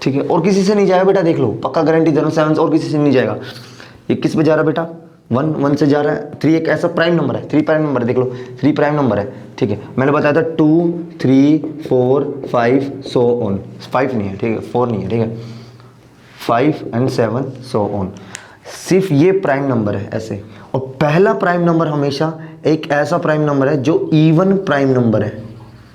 ठीक है, और किसी से नहीं जाएगा बेटा, देख लो पक्का गारंटी दे रहा हूं, 7 और किसी से नहीं जाएगा। ये किस पे जा रहा है बेटा, 1 से जा रहा है। 3 एक ऐसा प्राइम नंबर है, 3 प्राइम नंबर है, देख लो 3 प्राइम नंबर है। ठीक है, मैंने बताया था 2 3 4 5 सो ऑन, 5 नहीं है, ठीक है 4 नहीं है, ठीक है 5 and 7 सो ऑन। सिर्फ ये प्राइम नंबर है ऐसे। और पहला प्राइम नंबर हमेशा एक ऐसा प्राइम नंबर है जो इवन प्राइम नंबर है,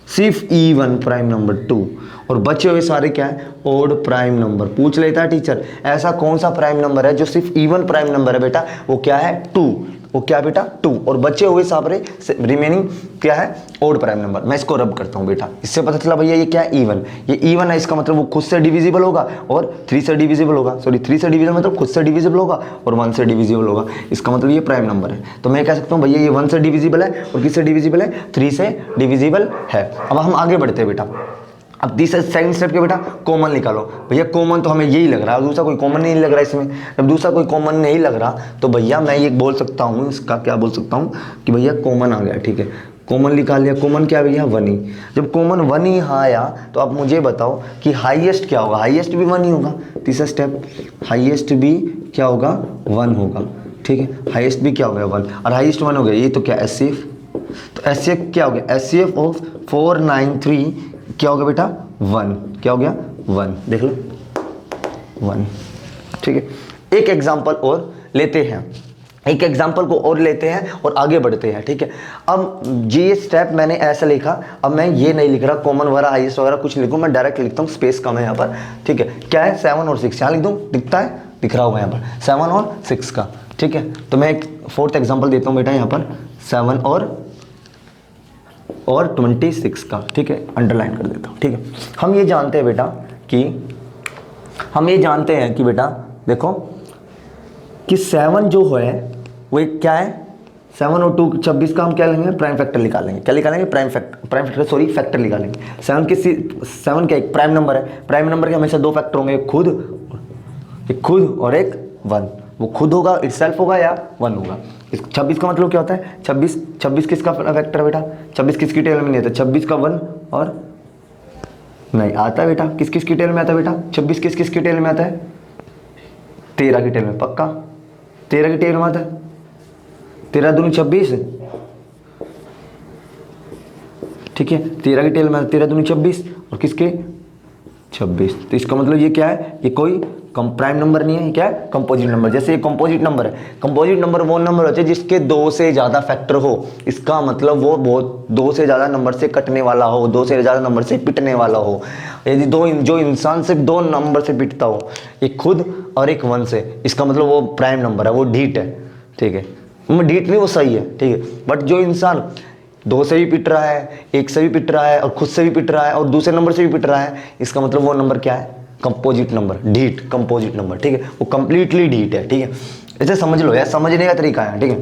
सिर्फ इवन प्राइम नंबर 2, और बचे हुए सारे क्या है, ओड प्राइम नंबर। पूछ लेता है टीचर ऐसा कौन सा प्राइम नंबर है जो सिर्फ इवन प्राइम नंबर है बेटा, वो क्या है 2, वो क्या बेटा 2, और बचे हुए सारे रिमेनिंग क्या है, ओड प्राइम नंबर। मैं इसको रब करता हूँ बेटा, इससे पता चला भैया ये क्या है, इवन। ये इवन है, इसका मतलब वो खुद से डिविजिबल होगा और 3 से डिविजिबल होगा, सॉरी 3 से डिविजिबल मतलब खुद से डिविजिबल होगा और 1 से डिविजिबल होगा। इसका मतलब ये प्राइम नंबर है। तो मैं कह सकता हूँ भैया ये 1 से डिविजिबल है और किससे डिविजिबल है, 3 से डिविजिबल है। अब हम आगे बढ़ते हैं बेटा। अब तीसरा सेकंड स्टेप के बेटा, कॉमन निकालो। भैया कॉमन तो हमें यही लग रहा है, दूसरा कोई कॉमन नहीं लग रहा इसमें। जब दूसरा कोई कॉमन नहीं लग रहा तो भैया मैं ये बोल सकता हूँ, इसका क्या बोल सकता हूँ कि भैया कॉमन आ गया। ठीक है, कॉमन निकाल लिया। कॉमन क्या भैया, 1 ही। जब कॉमन 1 ही आया तो आप मुझे बताओ कि हाईएस्ट क्या होगा, हाईएस्ट भी 1 ही होगा। तीसरा स्टेप, हाईएस्ट भी क्या होगा, 1 होगा। ठीक है, हाईएस्ट भी क्या हो गया 1, और हाईएस्ट 1 हो गया। ये तो क्या एचसीएफ, तो एचसीएफ क्या हो गया, एचसीएफ ऑफ 493 क्या हो गया बेटा, 1। क्या हो गया, 1। देख लो 1। ठीक है, एक एग्जांपल और लेते हैं, एक एग्जांपल को और लेते हैं और आगे बढ़ते हैं। ठीक है, अब ये स्टेप मैंने ऐसा लिखा, अब मैं ये नहीं लिख रहा कॉमन वगैरह हाईएस्ट वगैरह कुछ लिखूं, मैं डायरेक्ट लिखता हूँ, स्पेस कम है यहाँ पर। ठीक है, क्या है 7 और 6, यहाँ लिख दूँ, दिखता है, दिख रहा होगा यहाँ पर 7 और 6 का। ठीक है, तो मैं एक 4th एग्जाम्पल देता हूँ बेटा यहाँ पर, 7 और 26 का। ठीक है, अंडरलाइन कर देता हूँ। ठीक है, हम ये जानते हैं बेटा कि बेटा देखो कि 7 जो है वो एक क्या है, 7 और 2 26 का हम क्या लेंगे, प्राइम फैक्टर निकालेंगे। क्या निकालेंगे, फैक्टर निकालेंगे। 7 क्या एक प्राइम नंबर है, प्राइम नंबर के हमेशा 2 फैक्टर होंगे, एक खुद और एक 1। वो खुद होगा, इटसेल्फ होगा या 1 होगा। 26 का मतलब क्या होता है, 26 किसका फैक्टर है बेटा, 26 किसकी टेल में नहीं आता, 26 का 1 और नहीं आता है बेटा, किस की टेल में आता है बेटा, 26 किस की टेल में आता है, 13 की टेल में, पक्का 13 की टेल में आता है। 13 दूनी 26, ठीक है 13 की टेल में, 13 दूनी 26 और किसके 26। तो इसका मतलब ये क्या है, ये कोई प्राइम नंबर नहीं है, ये क्या है, कंपोजिट नंबर। जैसे ये कंपोजिट नंबर है, कंपोजिट नंबर वो नंबर होते हैं जिसके 2 से ज़्यादा फैक्टर हो। इसका मतलब वो बहुत 2 से ज़्यादा नंबर से कटने वाला हो, 2 से ज़्यादा नंबर से पिटने वाला हो। यदि जो इंसान सिर्फ 2 नंबर से पिटता हो, एक खुद और एक 1 से, इसका मतलब वो प्राइम नंबर है, वो ढीठ है, ठीक है। ढीठ नहीं, वो सही है, ठीक है। बट जो इंसान 2 से भी पिट रहा है, 1 से भी पिट रहा है और खुद से भी पिट रहा है और दूसरे नंबर से भी पिट रहा है, इसका मतलब वो नंबर क्या है, कंपोजिट नंबर, ढीठ, कंपोजिट नंबर, ठीक है। वो कंप्लीटली ढीठ है, ठीक है। इसे समझ लो यार, समझने का तरीका है, ठीक है।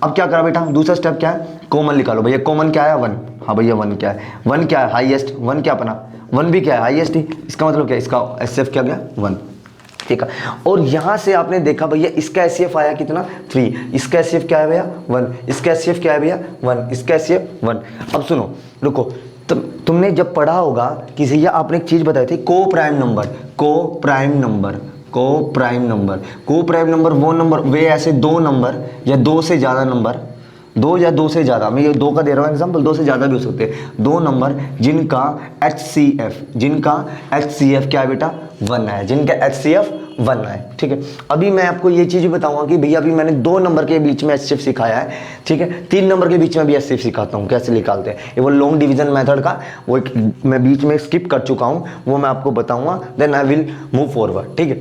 अब क्या करा बेटा, दूसरा स्टेप क्या है, कॉमन निकालो। भैया कॉमन क्या है, 1। हाँ भैया 1 क्या है, 1 क्या है, हाईएस्ट। 1 क्या अपना, 1 भी क्या है, हाईएस्ट ही। इसका मतलब क्या है, इसका एचसीएफ क्या गया, 1, ठीक है। और यहां से आपने देखा भैया इसका एचसीएफ आया कितना, 3। इसका एचसीएफ क्या है भैया, 1। इसका एचसीएफ क्या है भैया, 1। इसका एचसीएफ 1। अब सुनो, रुको, तुमने जब पढ़ा होगा कि भैया आपने एक चीज बताई थी, को प्राइम नंबर, को प्राइम नंबर, को प्राइम नंबर, को प्राइम नंबर वो नंबर, वे ऐसे 2 नंबर या 2 से ज्यादा नंबर, 2 या 2 से ज़्यादा, मैं ये 2 का दे रहा हूँ एग्जाम्पल, 2 से ज़्यादा भी हो सकते हैं, 2 नंबर जिनका HCF क्या है बेटा, 1 है, जिनका HCF 1 है, ठीक है। अभी मैं आपको ये चीज़ बताऊंगा कि भैया अभी मैंने 2 नंबर के बीच में HCF सिखाया है, ठीक है। 3 नंबर के बीच में भी HCF सिखाता हूँ, कैसे निकालते हैं। ये वो लॉन्ग डिवीजन मेथड का वो मैं बीच में स्किप कर चुका हूँ, वो मैं आपको बताऊंगा, then I will move forward, ठीक है।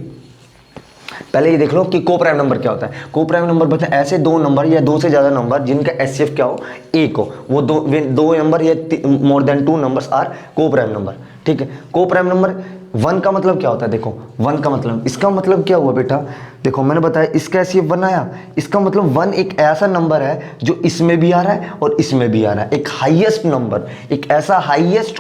पहले ये देख लो कि को प्राइम नंबर क्या होता है। को प्राइम नंबर बोलते हैं ऐसे 2 नंबर या 2 से ज्यादा नंबर जिनका एचसीएफ क्या हो, 1 हो। वो 2 नंबर या मोर देन 2 नंबर्स आर को प्राइम नंबर, ठीक है। को प्राइम नंबर 1 का मतलब क्या होता है, देखो 1 का मतलब, इसका मतलब क्या हुआ बेटा, देखो मैंने बताया इसका एचसीएफ 1 आया, इसका मतलब 1 एक ऐसा नंबर है जो इसमें भी आ रहा है और इसमें भी आ रहा है, एक हाईएस्ट नंबर, एक ऐसा हाईएस्ट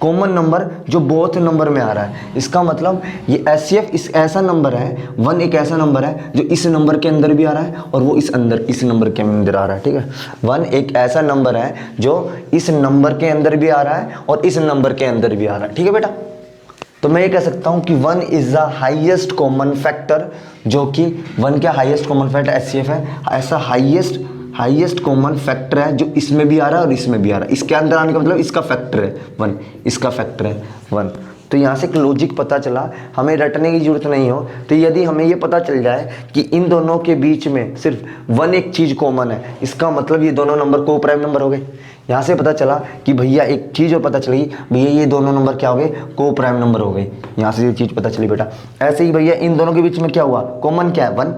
कॉमन नंबर जो बोथ नंबर में आ रहा है। इसका मतलब ये एचसीएफ इस ऐसा नंबर है, 1 एक ऐसा नंबर है जो इस नंबर के अंदर भी आ रहा है और वो इस नंबर के अंदर आ रहा है, ठीक है। 1 एक ऐसा नंबर है जो इस नंबर के अंदर भी आ रहा है और इस नंबर के अंदर भी आ रहा है, ठीक है बेटा। तो मैं ये कह सकता हूं कि 1 is the highest common factor, जो कि 1 क्या हाईएस्ट कॉमन फैक्टर एचसीएफ है, ऐसा हाईएस्ट कॉमन फैक्टर है जो इसमें भी आ रहा है और इसमें भी आ रहा है। इसके अंदर आने का मतलब इसका फैक्टर है 1, इसका फैक्टर है 1। तो यहाँ से एक लॉजिक पता चला, हमें रटने की जरूरत नहीं हो। तो यदि हमें ये पता चल जाए कि इन दोनों के बीच में सिर्फ 1 एक चीज़ कॉमन है, इसका मतलब ये दोनों नंबर को प्राइम नंबर हो गए। यहाँ से पता चला कि भैया एक चीज़ और पता चली, भैया ये दोनों नंबर क्या हो गए, को प्राइम नंबर हो गए। यहाँ से ये चीज़ पता चली बेटा। ऐसे ही भैया इन दोनों के बीच में क्या हुआ, कॉमन क्या है, 1।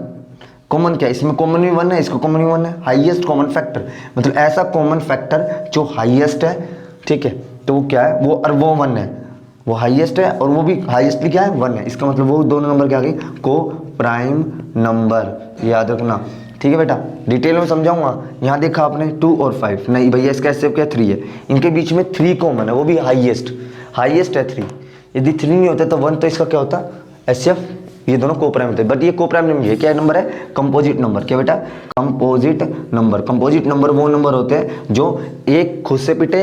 कॉमन क्या है, इसमें कॉमन भी 1 है, इसको कॉमन भी 1 है, हाईएस्ट कॉमन फैक्टर, मतलब ऐसा कॉमन फैक्टर जो हाईएस्ट है, ठीक है। तो वो क्या है, वो 1 है, वो हाईएस्ट है और वो भी हाईएस्ट भी क्या है, 1 है। इसका मतलब वो दोनों नंबर क्या आ गए, को प्राइम नंबर, याद रखना, ठीक है बेटा। डिटेल में समझाऊंगा। यहाँ देखा आपने 2 और 5, नहीं भैया इसका एचसीएफ क्या 3 है, इनके बीच में 3 कॉमन है, वो भी हाईएस्ट है 3। यदि 3 नहीं होता तो 1, तो इसका क्या होता एचसीएफ, ये दोनों को प्राइम होते हैं। बट ये को प्राइम नहीं है, क्या नंबर है, कंपोजिट नंबर। क्या बेटा, कंपोजिट नंबर। कंपोजिट नंबर वो नंबर होते हैं जो एक खुद से पिटे,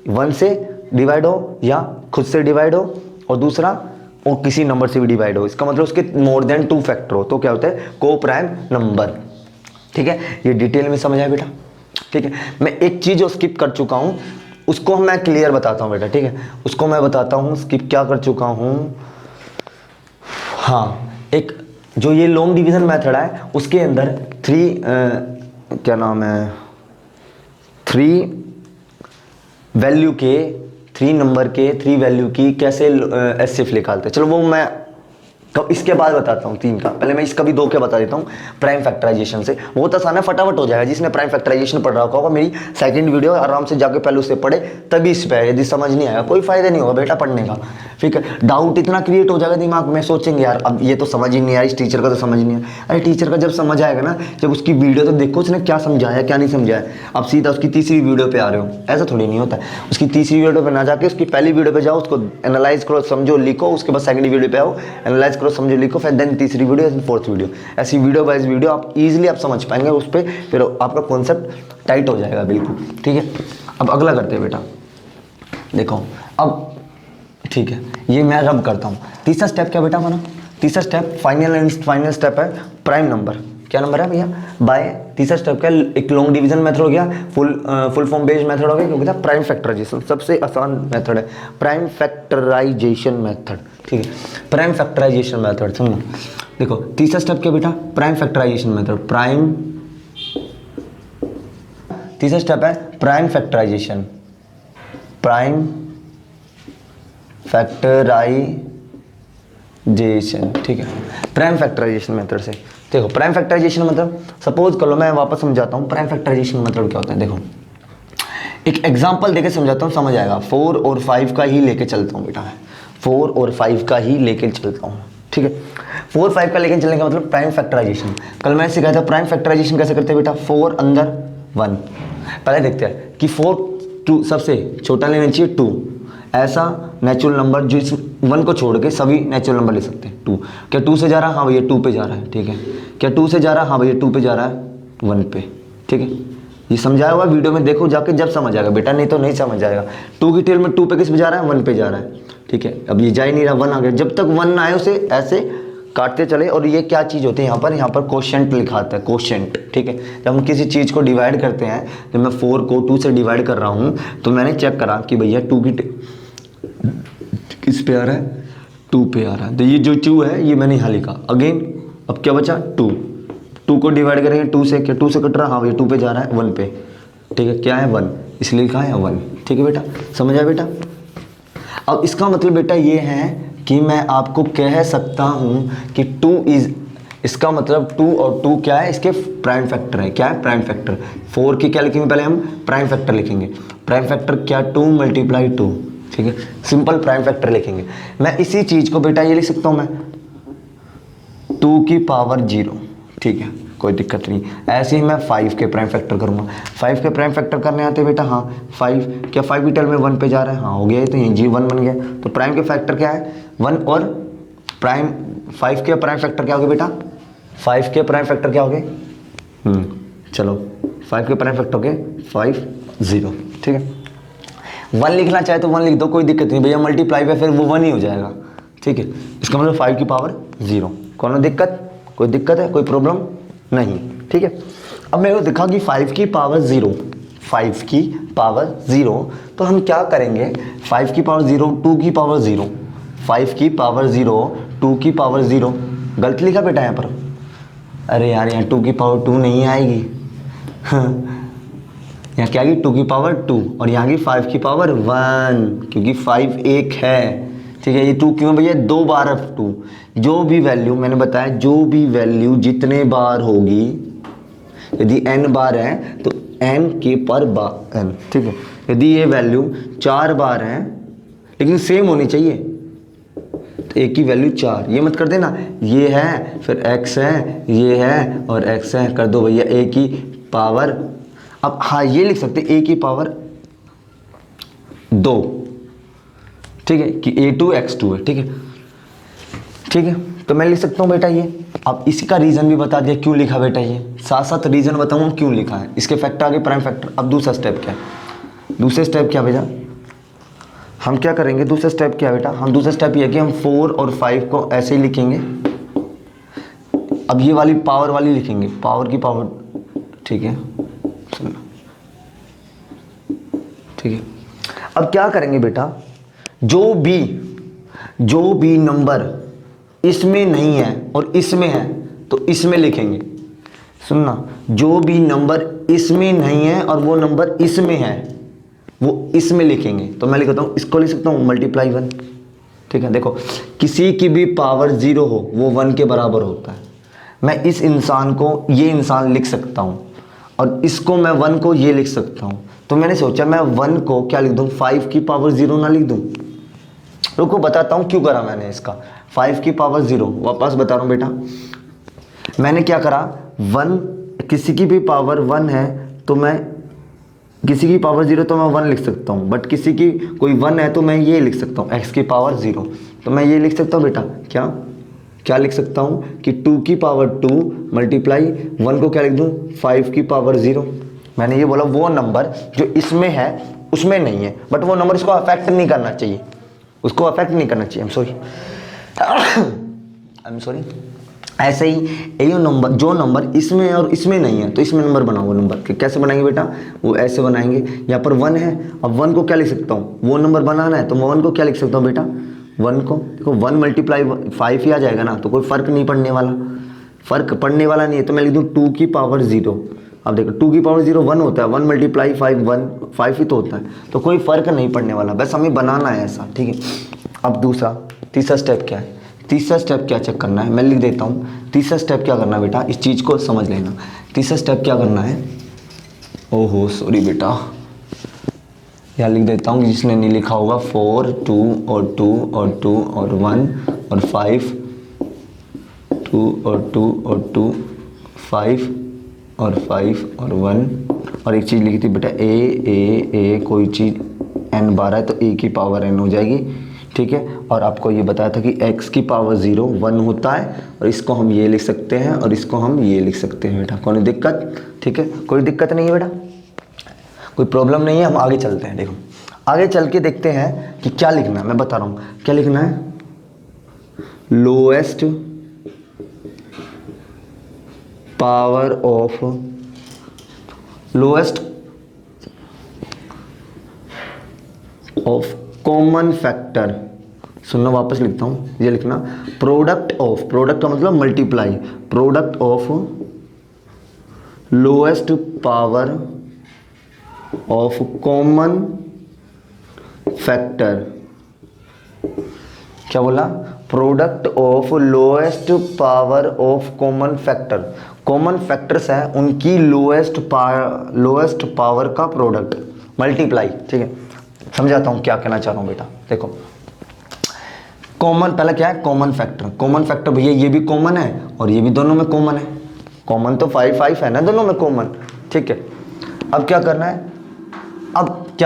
1 से डिवाइड हो या खुद से डिवाइड हो और दूसरा और किसी नंबर से भी डिवाइड हो। इसका मतलब उसके मोर देन 2 फैक्टर हो, तो क्या होता है, को प्राइम नंबर, ठीक है। ये डिटेल में समझ आया बेटा, ठीक है। मैं एक चीज और स्किप कर चुका हूं, उसको मैं क्लियर बताता हूं बेटा, ठीक है। उसको मैं बताता हूं स्किप क्या कर चुका हूं। हाँ, एक जो ये लॉन्ग डिवीजन मेथड है उसके अंदर 3 वैल्यू के 3 नंबर के 3 वैल्यू की कैसे एचसीएफ निकालते हैं, चलो वो मैं कब इसके बाद बताता हूँ 3 का। पहले मैं इसका भी 2 क्या बता देता हूँ, प्राइम फैक्टराइजेशन से। बहुत आसान है, फटाफट हो जाएगा। जिसने प्राइम फैक्टराइजेशन पढ़ रखा होगा, मेरी सेकंड वीडियो आराम से जाके पहले उससे पढ़े, तभी इस पे। यदि समझ नहीं आया कोई फायदा नहीं होगा बेटा पढ़ने का, ठीक है। डाउट इतना क्रिएट हो जाएगा दिमाग में, सोचेंगे यार अब ये तो समझ ही नहीं आया, इस टीचर का तो समझ नहीं आया। अरे टीचर का जब समझ आएगा ना, जब उसकी वीडियो तो देखो उसने क्या समझाया क्या नहीं समझाया, अब सीधा उसकी तीसरी वीडियो पे आ रहे हो, ऐसा थोड़ी नहीं होता। उसकी तीसरी वीडियो पे ना जाके उसकी पहली वीडियो पे जाओ, उसको एनालाइज करो, समझो, लिखो, उसके बाद सेकंड वीडियो पे आओ, एनालाइज करो, समझो, लिखो, फिर देन तीसरी वीडियो, फोर्थ वीडियो, ऐसी वीडियो बाइज वीडियो आप इजीली आप समझ पाएंगे उस पर, फिर आपका कॉन्सेप्ट टाइट हो जाएगा बिल्कुल, ठीक है। अब अगला करते हैं बेटा, देखो अब, ठीक है, ये मैं रब करता हूँ। तीसरा स्टेप क्या बेटा हमारा, तीसरा स्टेप फाइनल स्टेप है प्राइम नंबर, क्या नंबर है भैया बाय। तीसरा स्टेप क्या, एक लॉन्ग डिवीजन मेथड हो गया, फुल फॉर्म बेस्ड मेथड हो गया, क्योंकि था प्राइम फैक्टराइजेशन सबसे आसान मेथड है, प्राइम फैक्टराइजेशन मेथड। ठीक है, प्राइम फैक्टराइजेशन मेथड समझो। देखो तीसरा स्टेप क्या बेटा, प्राइम फैक्टराइजेशन मेथड, प्राइम, तीसरा स्टेप है प्राइम फैक्टराइजेशन, प्राइम फैक्टराइजेशन। ठीक है, प्राइम फैक्टराइजेशन मेथड से देखो, प्राइम फैक्टराइजेशन मतलब सपोज कर लो, मैं वापस समझाता हूँ प्राइम फैक्टराइजेशन मतलब क्या होता है। देखो एक एग्जांपल देके समझाता हूँ, समझ आएगा। 4 और 5 का ही लेके चलता हूँ बेटा, मैं 4 और 5 का ही लेके चलता हूँ। ठीक है, 4 5 का लेके चलने का मतलब प्राइम फैक्टराइजेशन। कल मैंने सिखाया था प्राइम फैक्टराइजेशन कैसे करते हैं बेटा, 4 अंदर 1। पहले देखते हैं कि 4 2 सबसे छोटा लेना चाहिए 2, ऐसा नेचुरल नंबर जो इस 1 को छोड़ के सभी नेचुरल नंबर ले सकते हैं। 2 क्या 2 से जा रहा है, हाँ भैया 2 पे जा रहा है। ठीक है, क्या 2 से जा रहा है, हाँ भैया 2 पे जा रहा है 1 पे। ठीक है, ये समझाया हुआ वीडियो में देखो जाके, जब समझ आएगा बेटा, नहीं तो नहीं समझ आएगा। 2 की टेल में 2 पे किस पे जा रहा है, 1 पे जा रहा है। ठीक है, अब ये जा ही नहीं रहा, 1 आ गया, जब तक 1 ना आए उसे ऐसे काटते चले। और ये क्या चीज़ होती है यहाँ पर कोशेंट लिखा आता है, कोशेंट। ठीक है, जब हम किसी चीज़ को डिवाइड करते हैं, जब मैं 4 को 2 से डिवाइड कर रहा हूँ तो मैंने चेक करा कि भैया 2 की किस पे आ रहा है, 2 पे आ रहा है, तो ये जो 2 है ये मैंने यहाँ लिखा। अगेन अब क्या बचा, 2 को डिवाइड करेंगे 2 से, क्या 2 से कट रहा है, हाँ भैया 2 पे जा रहा है 1 पे। ठीक है, क्या है 1, इसलिए लिखा है 1। ठीक है बेटा, समझ आया बेटा। अब इसका मतलब बेटा ये है कि मैं आपको कह सकता हूँ कि 2 इज, इसका मतलब 2 और 2 क्या है, इसके प्राइम फैक्टर है। क्या है, प्राइम फैक्टर। 4 की क्या लिखेंगे, पहले हम प्राइम फैक्टर लिखेंगे। प्राइम फैक्टर क्या, 2 × 2। ठीक है, सिंपल प्राइम फैक्टर लिखेंगे। मैं इसी चीज को बेटा ये लिख सकता हूं, मैं 2 की पावर 0। ठीक है, कोई दिक्कत नहीं। ऐसे ही मैं 5 के प्राइम फैक्टर करूंगा। 5 के प्राइम फैक्टर करने आते बेटा, हाँ 5, क्या 5 की टेल में 1 पे जा रहा है, हाँ हो गया, तो ये G1 बन गया। तो प्राइम के फैक्टर क्या है 1, और प्राइम 5 के प्राइम फैक्टर क्या हो गया बेटा, 5 के प्राइम फैक्टर क्या हो गए, चलो 5 के प्राइम फैक्टर हो गए 5 0। ठीक है, 1 लिखना चाहे तो 1 लिख दो, कोई दिक्कत नहीं भैया, मल्टीप्लाई पे फिर वो 1 ही हो जाएगा। ठीक है, इसका मतलब 5 की पावर 0। कौन दिक्कत, कोई दिक्कत है, कोई प्रॉब्लम नहीं। ठीक है, अब मेरे को दिखा कि 5 की पावर 0, 5 की पावर 0, तो हम क्या करेंगे, 5 की पावर 0, 2 की पावर 0, 5 की पावर 0, 2 की पावर 0। गलत लिखा बेटा यहाँ पर, अरे यार यहाँ 2 की पावर 2 नहीं आएगी, यहाँ क्या आएगी 2 की पावर 2, और यहाँ की 5 की पावर 1, क्योंकि 5 एक है। ठीक है, ये 2 क्यों भैया, 2 बार 2, जो भी वैल्यू मैंने बताया, जो भी वैल्यू जितने बार होगी, यदि n बार है तो n के पर n। ठीक है, यदि ये वैल्यू 4 बार है लेकिन सेम होनी चाहिए, तो एक की वैल्यू 4, ये मत कर देना ये है फिर x है, ये है और x है, कर दो भैया a की पावर। अब हाँ ये लिख सकते a की पावर 2। ठीक है, कि a2 x2 है। ठीक है, ठीक है, तो मैं लिख सकता हूँ बेटा ये। अब इसी का रीज़न भी बता दिया क्यों लिखा बेटा, ये साथ साथ रीज़न बताऊँ क्यों लिखा है। इसके फैक्टर आगे प्राइम फैक्टर। अब दूसरा स्टेप क्या है, दूसरे स्टेप क्या बेटा, हम क्या करेंगे, दूसरा स्टेप क्या बेटा, हम दूसरा स्टेप ये है कि हम 4 और 5 को ऐसे ही लिखेंगे। अब ये वाली पावर वाली लिखेंगे, पावर की पावर। ठीक है, ठीक है, अब क्या करेंगे बेटा, जो भी नंबर इसमें नहीं है और इसमें है तो इसमें लिखेंगे। सुनना, जो भी नंबर इसमें नहीं है और वो नंबर इसमें है वो इसमें लिखेंगे। तो मैं लिखता हूँ, इसको लिख सकता हूँ मल्टीप्लाई 1। ठीक है, देखो किसी की भी पावर 0 हो वो 1 के बराबर होता है। मैं इस इंसान को ये इंसान लिख सकता हूँ और इसको मैं 1 को ये लिख सकता हूँ। तो मैंने सोचा मैं 1 को क्या लिख दूँ, 5 की पावर 0 ना लिख दूँ। रुको बताता हूँ क्यों करा मैंने इसका। 5 की पावर 0 वापस बता रहा हूँ बेटा, मैंने क्या करा, 1 किसी की भी पावर 1 है तो मैं, किसी की पावर 0 तो मैं 1 लिख सकता हूँ, बट किसी की कोई 1 है तो मैं ये लिख सकता हूँ x की पावर 0। तो मैं ये लिख सकता हूँ बेटा, क्या लिख सकता हूँ कि 2 की पावर 2 मल्टीप्लाई 1 को क्या लिख दूँ, 5 की पावर 0। मैंने ये बोला वो नंबर जो इसमें है उसमें नहीं है, बट वो नंबर इसको अफेक्ट नहीं करना चाहिए, उसको अफेक्ट नहीं करना चाहिए। आई एम सॉरी ऐसे ही ये नंबर, जो नंबर इसमें है और इसमें नहीं है तो इसमें नंबर बनाओ। वो नंबर कैसे बनाएंगे बेटा, वो ऐसे बनाएंगे। यहाँ पर 1 है, अब 1 को क्या लिख सकता हूँ, वो नंबर बनाना है तो मैं 1 को क्या लिख सकता हूँ बेटा, 1 को देखो 1 मल्टीप्लाई 5 ही आ जाएगा ना, तो कोई फ़र्क नहीं पड़ने वाला, फ़र्क पड़ने वाला नहीं है। तो मैं लिख दूँ 2 की पावर 0। अब देखो 2 की पावर 0 1 होता है, 1 मल्टीप्लाई 5 1, 5 ही तो होता है, तो कोई फ़र्क नहीं पड़ने वाला, बस हमें बनाना है ऐसा, ठीक है। अब तीसरा स्टेप क्या है, तीसरा स्टेप क्या चेक करना है, मैं लिख देता हूँ। तीसरा स्टेप क्या करना है बेटा, इस चीज़ को समझ लेना। तीसरा स्टेप क्या करना है, ओहो सॉरी बेटा, यहाँ लिख देता हूँ, जिसने नहीं लिखा होगा 4 2 और 2 और 2 और 1 और 5, 2 और 2 और 2 5 और 5 और 1, और एक चीज़ लिखी थी बेटा ए कोई चीज़ n 12 है तो a की पावर n हो जाएगी, ठीक है। और आपको ये बताया था कि x की पावर 0 1 होता है, और इसको हम ये लिख सकते हैं और इसको हम ये लिख सकते हैं बेटा, कोई दिक्कत, ठीक है, कोई दिक्कत नहीं है बेटा, कोई प्रॉब्लम नहीं है। हम आगे चलते हैं, देखो आगे चल के देखते हैं कि क्या लिखना है, मैं बता रहा हूँ क्या लिखना है। Lowest power of common factor, सुनना वापस लिखता हूँ, ये लिखना प्रोडक्ट का मतलब multiply, product of lowest power of common factor. क्या बोला, product of lowest power of common factor. Common factors है उनकी लोएस्ट पावर का प्रोडक्ट मल्टीप्लाई, ठीक है। समझाता हूँ क्या कहना चाह रहा हूँ बेटा, देखो कॉमन पहला क्या है, कॉमन फैक्टर भैया ये भी कॉमन है और ये भी दोनों में कॉमन है, कॉमन तो 5 5 है ना दोनों में कॉमन, ठीक है। अब क्या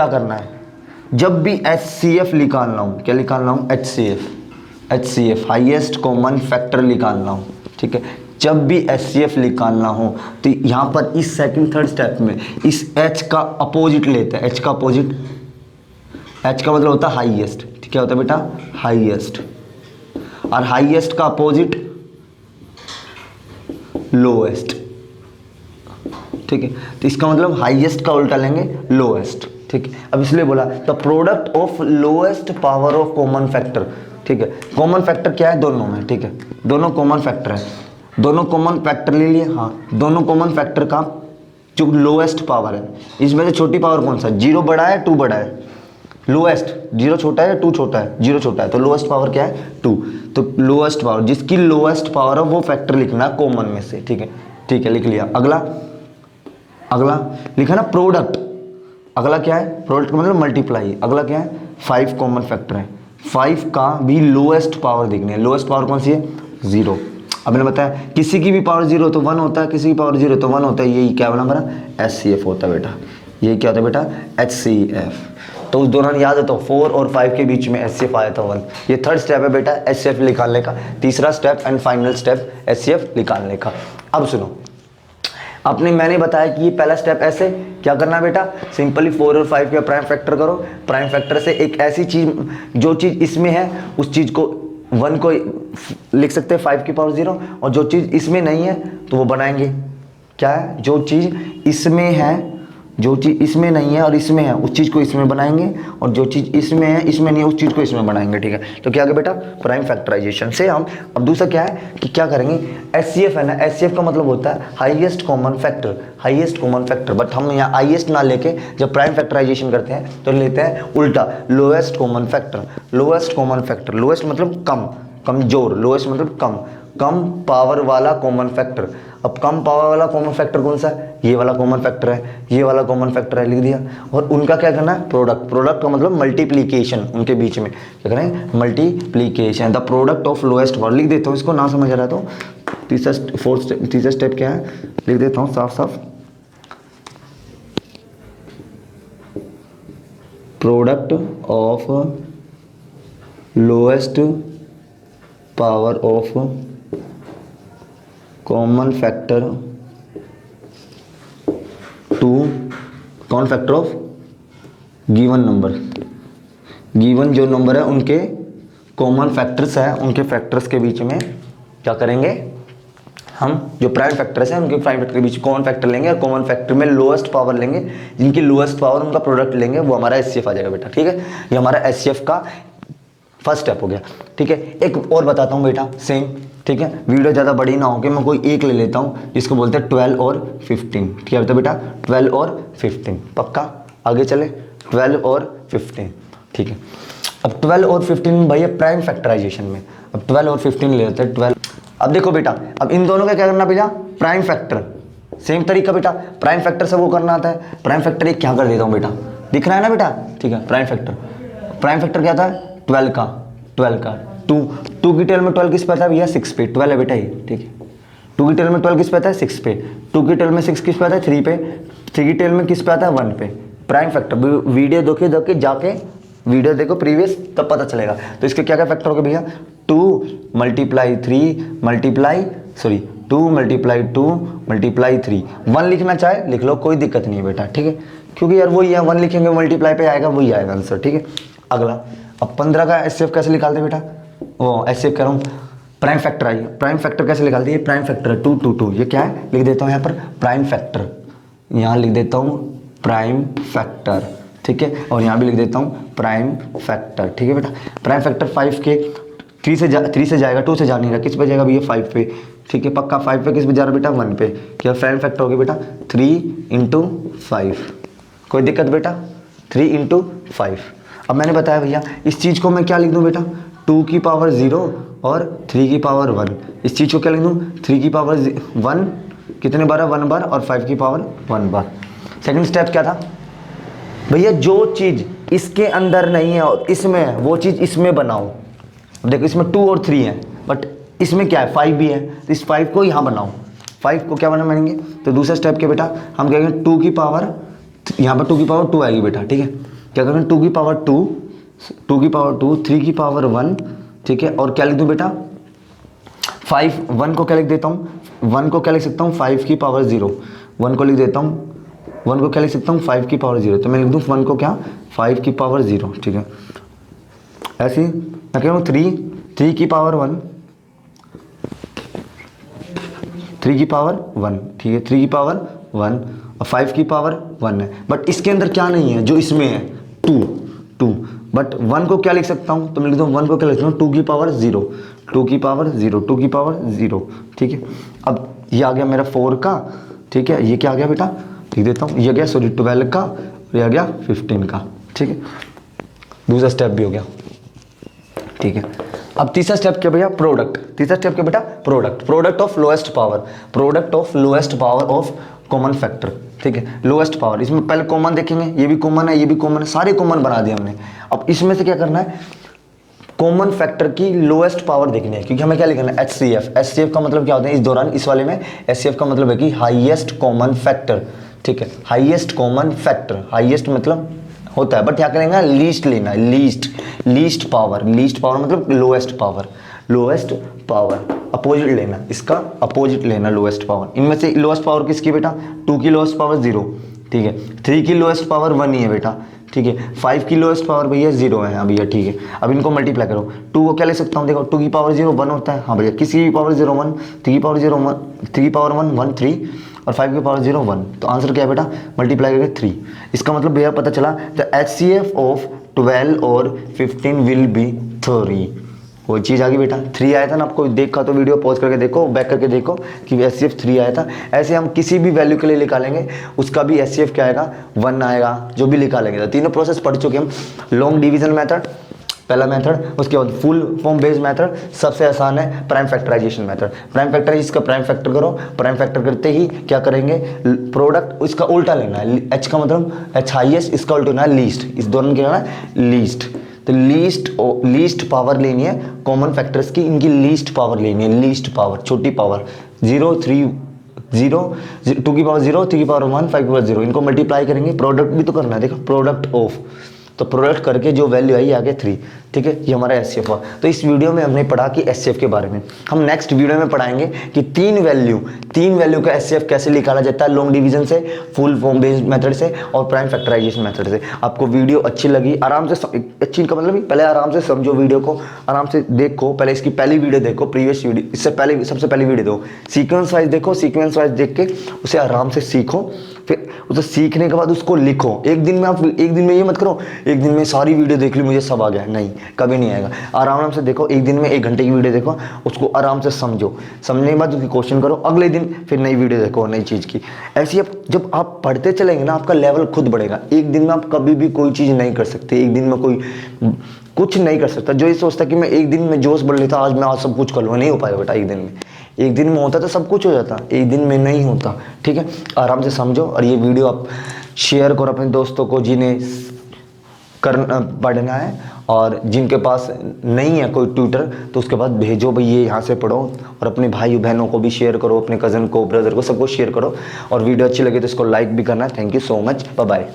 करना है, जब भी HCF निकालना हूँ, क्या निकालना हूँ, HCF हाईएस्ट कॉमन फैक्टर निकालना हूँ, ठीक है। जब भी HCF निकालना हो तो यहाँ पर इस सेकंड थर्ड स्टेप में इस H का अपोजिट लेते हैं, H का मतलब होता है हाईएस्ट, क्या होता है बेटा, हाईएस्ट, और हाईएस्ट का अपोजिट लोएस्ट, ठीक है। तो इसका मतलब हाईएस्ट का उल्टा लेंगे लोएस्ट, ठीक है। अब इसलिए बोला the product of lowest power of common factor, ठीक है। कॉमन फैक्टर क्या है दोनों में, ठीक है, दोनों कॉमन फैक्टर है, दोनों कॉमन फैक्टर ले लिए, हाँ दोनों कॉमन फैक्टर का जो लोएस्ट पावर है, इसमें से छोटी पावर कौन सा, 0 बड़ा है 2 बड़ा है, लोएस्ट 0 छोटा है 2 छोटा है, 0 छोटा है, तो लोएस्ट पावर क्या है 2, तो लोएस्ट पावर जिसकी लोएस्ट पावर है वो फैक्टर लिखना कॉमन में से, ठीक है, लिख लिया। अगला लिखा ना प्रोडक्ट, अगला क्या है, प्रोडक्ट का मतलब मल्टीप्लाई, अगला क्या है 5 कॉमन फैक्टर है, 5 का भी लोएस्ट पावर देखनी है, लोएस्ट पावर कौन सी है 0। अब मैंने बताया किसी की भी पावर 0 तो 1 होता है, किसी की पावर 0 तो 1 होता है, यही क्या बना हमारा HCF होता है बेटा, यही क्या होता है बेटा HCF। तो उस दौरान याद है तो 4 और 5 के बीच में HCF आया था 1। ये थर्ड स्टेप है बेटा HCF निकालने का, तीसरा step and final step HCF निकालने का। अब सुनो, मैंने बताया कि ये पहला स्टेप ऐसे क्या करना है बेटा, सिंपली 4 और 5 का प्राइम फैक्टर करो, प्राइम फैक्टर से एक ऐसी चीज जो चीज इसमें है उस चीज को 1 को लिख सकते हैं 5 की पावर 0, और जो चीज इसमें नहीं है तो वो बनाएंगे क्या है, जो चीज इसमें है, जो चीज़ इसमें नहीं है और इसमें है उस चीज़ को इसमें बनाएंगे, और जो चीज़ इसमें है इसमें नहीं है उस चीज़ को इसमें बनाएंगे, ठीक है। तो क्या है बेटा प्राइम फैक्टराइजेशन से हम। अब दूसरा क्या है कि क्या करेंगे, HCF है ना, HCF का मतलब होता है हाईएस्ट कॉमन फैक्टर, बट हम यहाँ हाईएस्ट ना लेके जब प्राइम फैक्टराइजेशन करते हैं तो लेते हैं उल्टा लोएस्ट कॉमन फैक्टर, लोएस्ट मतलब कमजोर, लोएस्ट मतलब कम पावर वाला कॉमन फैक्टर। अब कम पावर वाला कॉमन फैक्टर कौन सा है, ये वाला कॉमन फैक्टर है, ये वाला कॉमन फैक्टर है, लिख दिया। और उनका क्या करना है, प्रोडक्ट का मतलब मल्टीप्लीकेशन, उनके बीच में क्या करें multiplication, the product of lowest power, लिख देता हूँ इसको ना समझ आ रहा तो तीसरा स्टेप क्या है लिख देता हूँ साफ, product of lowest power of common factor to common factor of given number, given जो नंबर है उनके कॉमन फैक्टर्स है, उनके फैक्टर्स के बीच में क्या करेंगे हम जो प्राइम फैक्टर्स हैं उनके प्राइम फैक्टर के बीच कॉमन फैक्टर लेंगे और कॉमन फैक्टर में लोएस्ट पावर लेंगे, जिनकी लोएस्ट पावर उनका प्रोडक्ट लेंगे, वो हमारा एचसीएफ आ जाएगा बेटा। ठीक है, ये हमारा एचसीएफ का फर्स्ट स्टेप हो गया। ठीक है, एक और बताता हूँ बेटा सेम। ठीक है, वीडियो ज़्यादा बड़ी ना हो कि मैं कोई एक ले लेता हूँ, जिसको बोलते हैं 12 और 15। ठीक है बेटा, 12 और 15 पक्का। आगे चले, 12 और 15। ठीक है, अब 12 और 15 भैया प्राइम फैक्टराइजेशन में, अब 12 और 15 ले लेते हैं। 12, अब देखो बेटा, अब इन दोनों का क्या करना भैया, प्राइम फैक्टर सेम तरीका बेटा, प्राइम फैक्टर से वो करना आता है। प्राइम फैक्टर एक क्या कर देता हूँ बेटा, दिख रहा है ना बेटा। ठीक है, प्राइम फैक्टर क्या था, 12 का 2 की टेल में 12 किस पे आता है भैया, 6 पे, 12 है बेटा ये। ठीक है, 2 की टेल में 12 किस पे आता है, 6 पे। 2 की टेल में 6 किस पे आता है, 3 पे। 3 की टेल में किस पे आता है, 1 पे। प्राइम फैक्टर वीडियो देखो जाके वीडियो देखो प्रीवियस, तब पता चलेगा। तो इसके क्या क्या फैक्टर हो गए भैया, 2 × 3 1 लिखना चाहे लिख लो, कोई दिक्कत नहीं है बेटा। ठीक है, क्योंकि यार वही है, 1 लिखेंगे मल्टीप्लाई पे आएगा, वही आएगा आंसर। ठीक है, अगला, अब 15 का एचसीएफ कैसे निकालते हैं बेटा, वो एचसीएफ कह रहा हूँ, प्राइम फैक्टर आइए, प्राइम फैक्टर कैसे निकालते हैं, प्राइम फैक्टर है 2 2 2, ये क्या है लिख देता हूँ यहाँ पर प्राइम फैक्टर, यहाँ लिख देता हूँ प्राइम फैक्टर। ठीक है, और यहाँ भी लिख देता हूँ प्राइम फैक्टर। ठीक है बेटा, प्राइम फैक्टर 5 के 3 से जाएगा, 2 से जा नहीं रहा, किस पे जाएगा भैया, 5 पे। ठीक है, पक्का 5 पे किस पे जा रहा बेटा, 1 पे। क्या प्राइम फैक्टर हो गया बेटा, 3 × 5, कोई दिक्कत बेटा, 3 × 5। अब मैंने बताया भैया इस चीज़ को मैं क्या लिख दूँ बेटा, 2 की पावर 0 और 3 की पावर 1। इस चीज़ को क्या लिख दूँ, 3 की पावर 1 कितने बार है, 1 बार, और 5 की पावर 1 बार। सेकंड स्टेप क्या था भैया, जो चीज़ इसके अंदर नहीं है और इसमें है, वो चीज़ इसमें बनाओ। देखो इसमें 2 और 3 है, बट इसमें क्या है, 5 भी है, तो इस 5 को यहाँ बनाओ। 5 को क्या बना मानेंगे, तो दूसरा स्टेप क्या बेटा, हम कहेंगे 2 की पावर, यहाँ पर 2 की पावर 2 आएगी बेटा। ठीक है, क्या करेंगे 2 की पावर 2, 2 की पावर 2, 3 की पावर 1। ठीक है, और क्या लिख दूँ बेटा, 5, 1 को क्या लिख देता हूँ, 1 को क्या लिख सकता हूँ, 5 की पावर 0। 1 को लिख देता हूँ, 1 को क्या लिख सकता हूँ, 5 की पावर 0। तो मैं लिख दूँ 1 को क्या, 5 की पावर 0। ठीक है, ऐसे ही मैं कह रहा हूँ 3 की पावर 1, 3 की पावर 1। ठीक है, 3 की पावर 1 और 5 की पावर 1 है, बट इसके अंदर क्या नहीं है जो इसमें है, 2। बट 1 को क्या लिख सकता हूँ, तो मैं लिख दूँ 1 को क्या लिख सकता हूँ, 2 की पावर 0, 2 की पावर 0, 2 की पावर 0। ठीक है, अब ये आ गया मेरा 4 का। ठीक है, ये क्या आ गया बेटा, लिख देता हूँ, ये गया 12 का, और ये आ गया 15 का। ठीक है, दूसरा स्टेप भी हो गया। ठीक है, अब तीसरा स्टेप क्या भैया, प्रोडक्ट। तीसरा स्टेप क्या बेटा, product of lowest power of common factor. ठीक है, लोएस्ट पावर, इसमें पहले कॉमन देखेंगे, ये भी कॉमन है, ये भी कॉमन है, सारे कॉमन बना दिए हमने। अब इसमें से क्या करना है, कॉमन फैक्टर की लोएस्ट पावर देखनी है, क्योंकि हमें क्या लिखना है, एचसीएफ का मतलब क्या होता है इस दौरान, इस वाले में एचसीएफ का मतलब है कि हाईएस्ट कॉमन फैक्टर। ठीक है, हाईएस्ट कॉमन फैक्टर, हाईएस्ट मतलब होता है, बट क्या करेंगे, लीस्ट लेना है, लीस्ट पावर मतलब लोएस्ट पावर अपोजिट लेना, इसका अपोजिट लेना, लोएस्ट पावर। इनमें से लोएस्ट पावर किसकी बेटा, 2 की लोएस्ट पावर 0। ठीक है, 3 की लोएस्ट पावर 1 ही है बेटा। ठीक है, 5 की लोएस्ट पावर भैया 0 है, हाँ भैया। ठीक है, अब इनको मल्टीप्लाई करो, 2 को क्या ले सकता हूँ, देखो 2 की पावर 0 1 होता है, हाँ भैया, किसी की पावर 0 1, 3 की पावर 0 1, 3 की पावर 1 1 3, और 5 की पावर 0 1। तो आंसर क्या है बेटा, मल्टीप्लाई करके 3। इसका मतलब भैया पता चला, द एचसीएफ ऑफ 12 और 15 विल बी 3। वो चीज़ आ गई बेटा, 3 आया था ना, आपको देखा तो वीडियो पॉज करके देखो, बैक करके देखो कि एचसीएफ 3 आया था। ऐसे हम किसी भी वैल्यू के लिए निकालेंगे, उसका भी एचसीएफ क्या आएगा, 1 आएगा, जो भी निकालेंगे। तो तीनों प्रोसेस पढ़ चुके हम, लॉन्ग डिवीजन मेथड पहला मेथड, उसके बाद फुल फॉर्म बेस्ड मेथड, सबसे आसान है prime factorization method. Prime factorize का प्राइम फैक्टर करो, प्राइम फैक्टर करते ही क्या करेंगे, प्रोडक्ट इसका उल्टा लेना है, एच का मतलब एच हाईएस्ट, इसका उल्टा लेना है लीस्ट, इस दोनों क्या लेना है, लीस्ट। तो लीस्ट पावर लेनी है कॉमन फैक्टर्स की, इनकी लीस्ट पावर लेनी है, लीस्ट पावर, छोटी पावर, 0 3 0, 2 की पावर 0, 3 की पावर 1, 5 की पावर 0, इनको मल्टीप्लाई करेंगे, प्रोडक्ट भी तो करना है। देखो प्रोडक्ट ऑफ तो प्रोडक्ट करके जो वैल्यू आई आगे 3, ठीक है, ये हमारा एचसीएफ हुआ। तो इस वीडियो में हमने पढ़ा कि एचसीएफ के बारे में। हम नेक्स्ट वीडियो में पढ़ाएंगे कि तीन वैल्यू का एचसीएफ कैसे निकाला जाता है, लॉन्ग डिवीजन से, फुल फॉर्म बेस्ड मेथड से और प्राइम फैक्टराइजेशन मेथड से। आपको वीडियो अच्छी लगी, आराम से अच्छी का मतलब पहले आराम से समझो वीडियो को, आराम से देखो, पहले इसकी पहली वीडियो देखो, प्रीवियस वीडियो, इससे पहले सबसे पहली वीडियो दो, सीक्वेंस वाइज देखो, सीक्वेंस वाइज देख के उसे आराम से सीखो, फिर उसे सीखने के बाद उसको लिखो। एक दिन में ये मत करो एक दिन में सारी वीडियो देख ली मुझे सब आ गया, नहीं, कभी नहीं आएगा। आराम से देखो, एक दिन में 1 घंटे की वीडियो देखो, उसको आराम से समझो, समझने के बाद उसकी क्वेश्चन करो, अगले दिन फिर नई वीडियो देखो नई चीज़ की। ऐसी जब आप पढ़ते चलेंगे ना, आपका लेवल खुद बढ़ेगा। एक दिन में आप कभी भी कोई चीज़ नहीं कर सकते, एक दिन में कोई कुछ नहीं कर सकता। जो ये सोचता कि मैं एक दिन में जोश बढ़ लेता, आज सब कुछ कर लूँगा, नहीं हो पाएगा बेटा। एक दिन में होता तो सब कुछ हो जाता, एक दिन में नहीं होता, ठीक है। आराम से समझो और ये वीडियो आप शेयर करो अपने दोस्तों को जिन्हें पढ़ना है, और जिनके पास नहीं है कोई ट्यूटर तो उसके पास भेजो भाई ये यहाँ से पढ़ो, और अपने भाई बहनों को भी शेयर करो, अपने कज़न को, ब्रदर को, सबको शेयर करो। और वीडियो अच्छी लगे तो इसको लाइक भी करना है। Thank you so much, bye bye.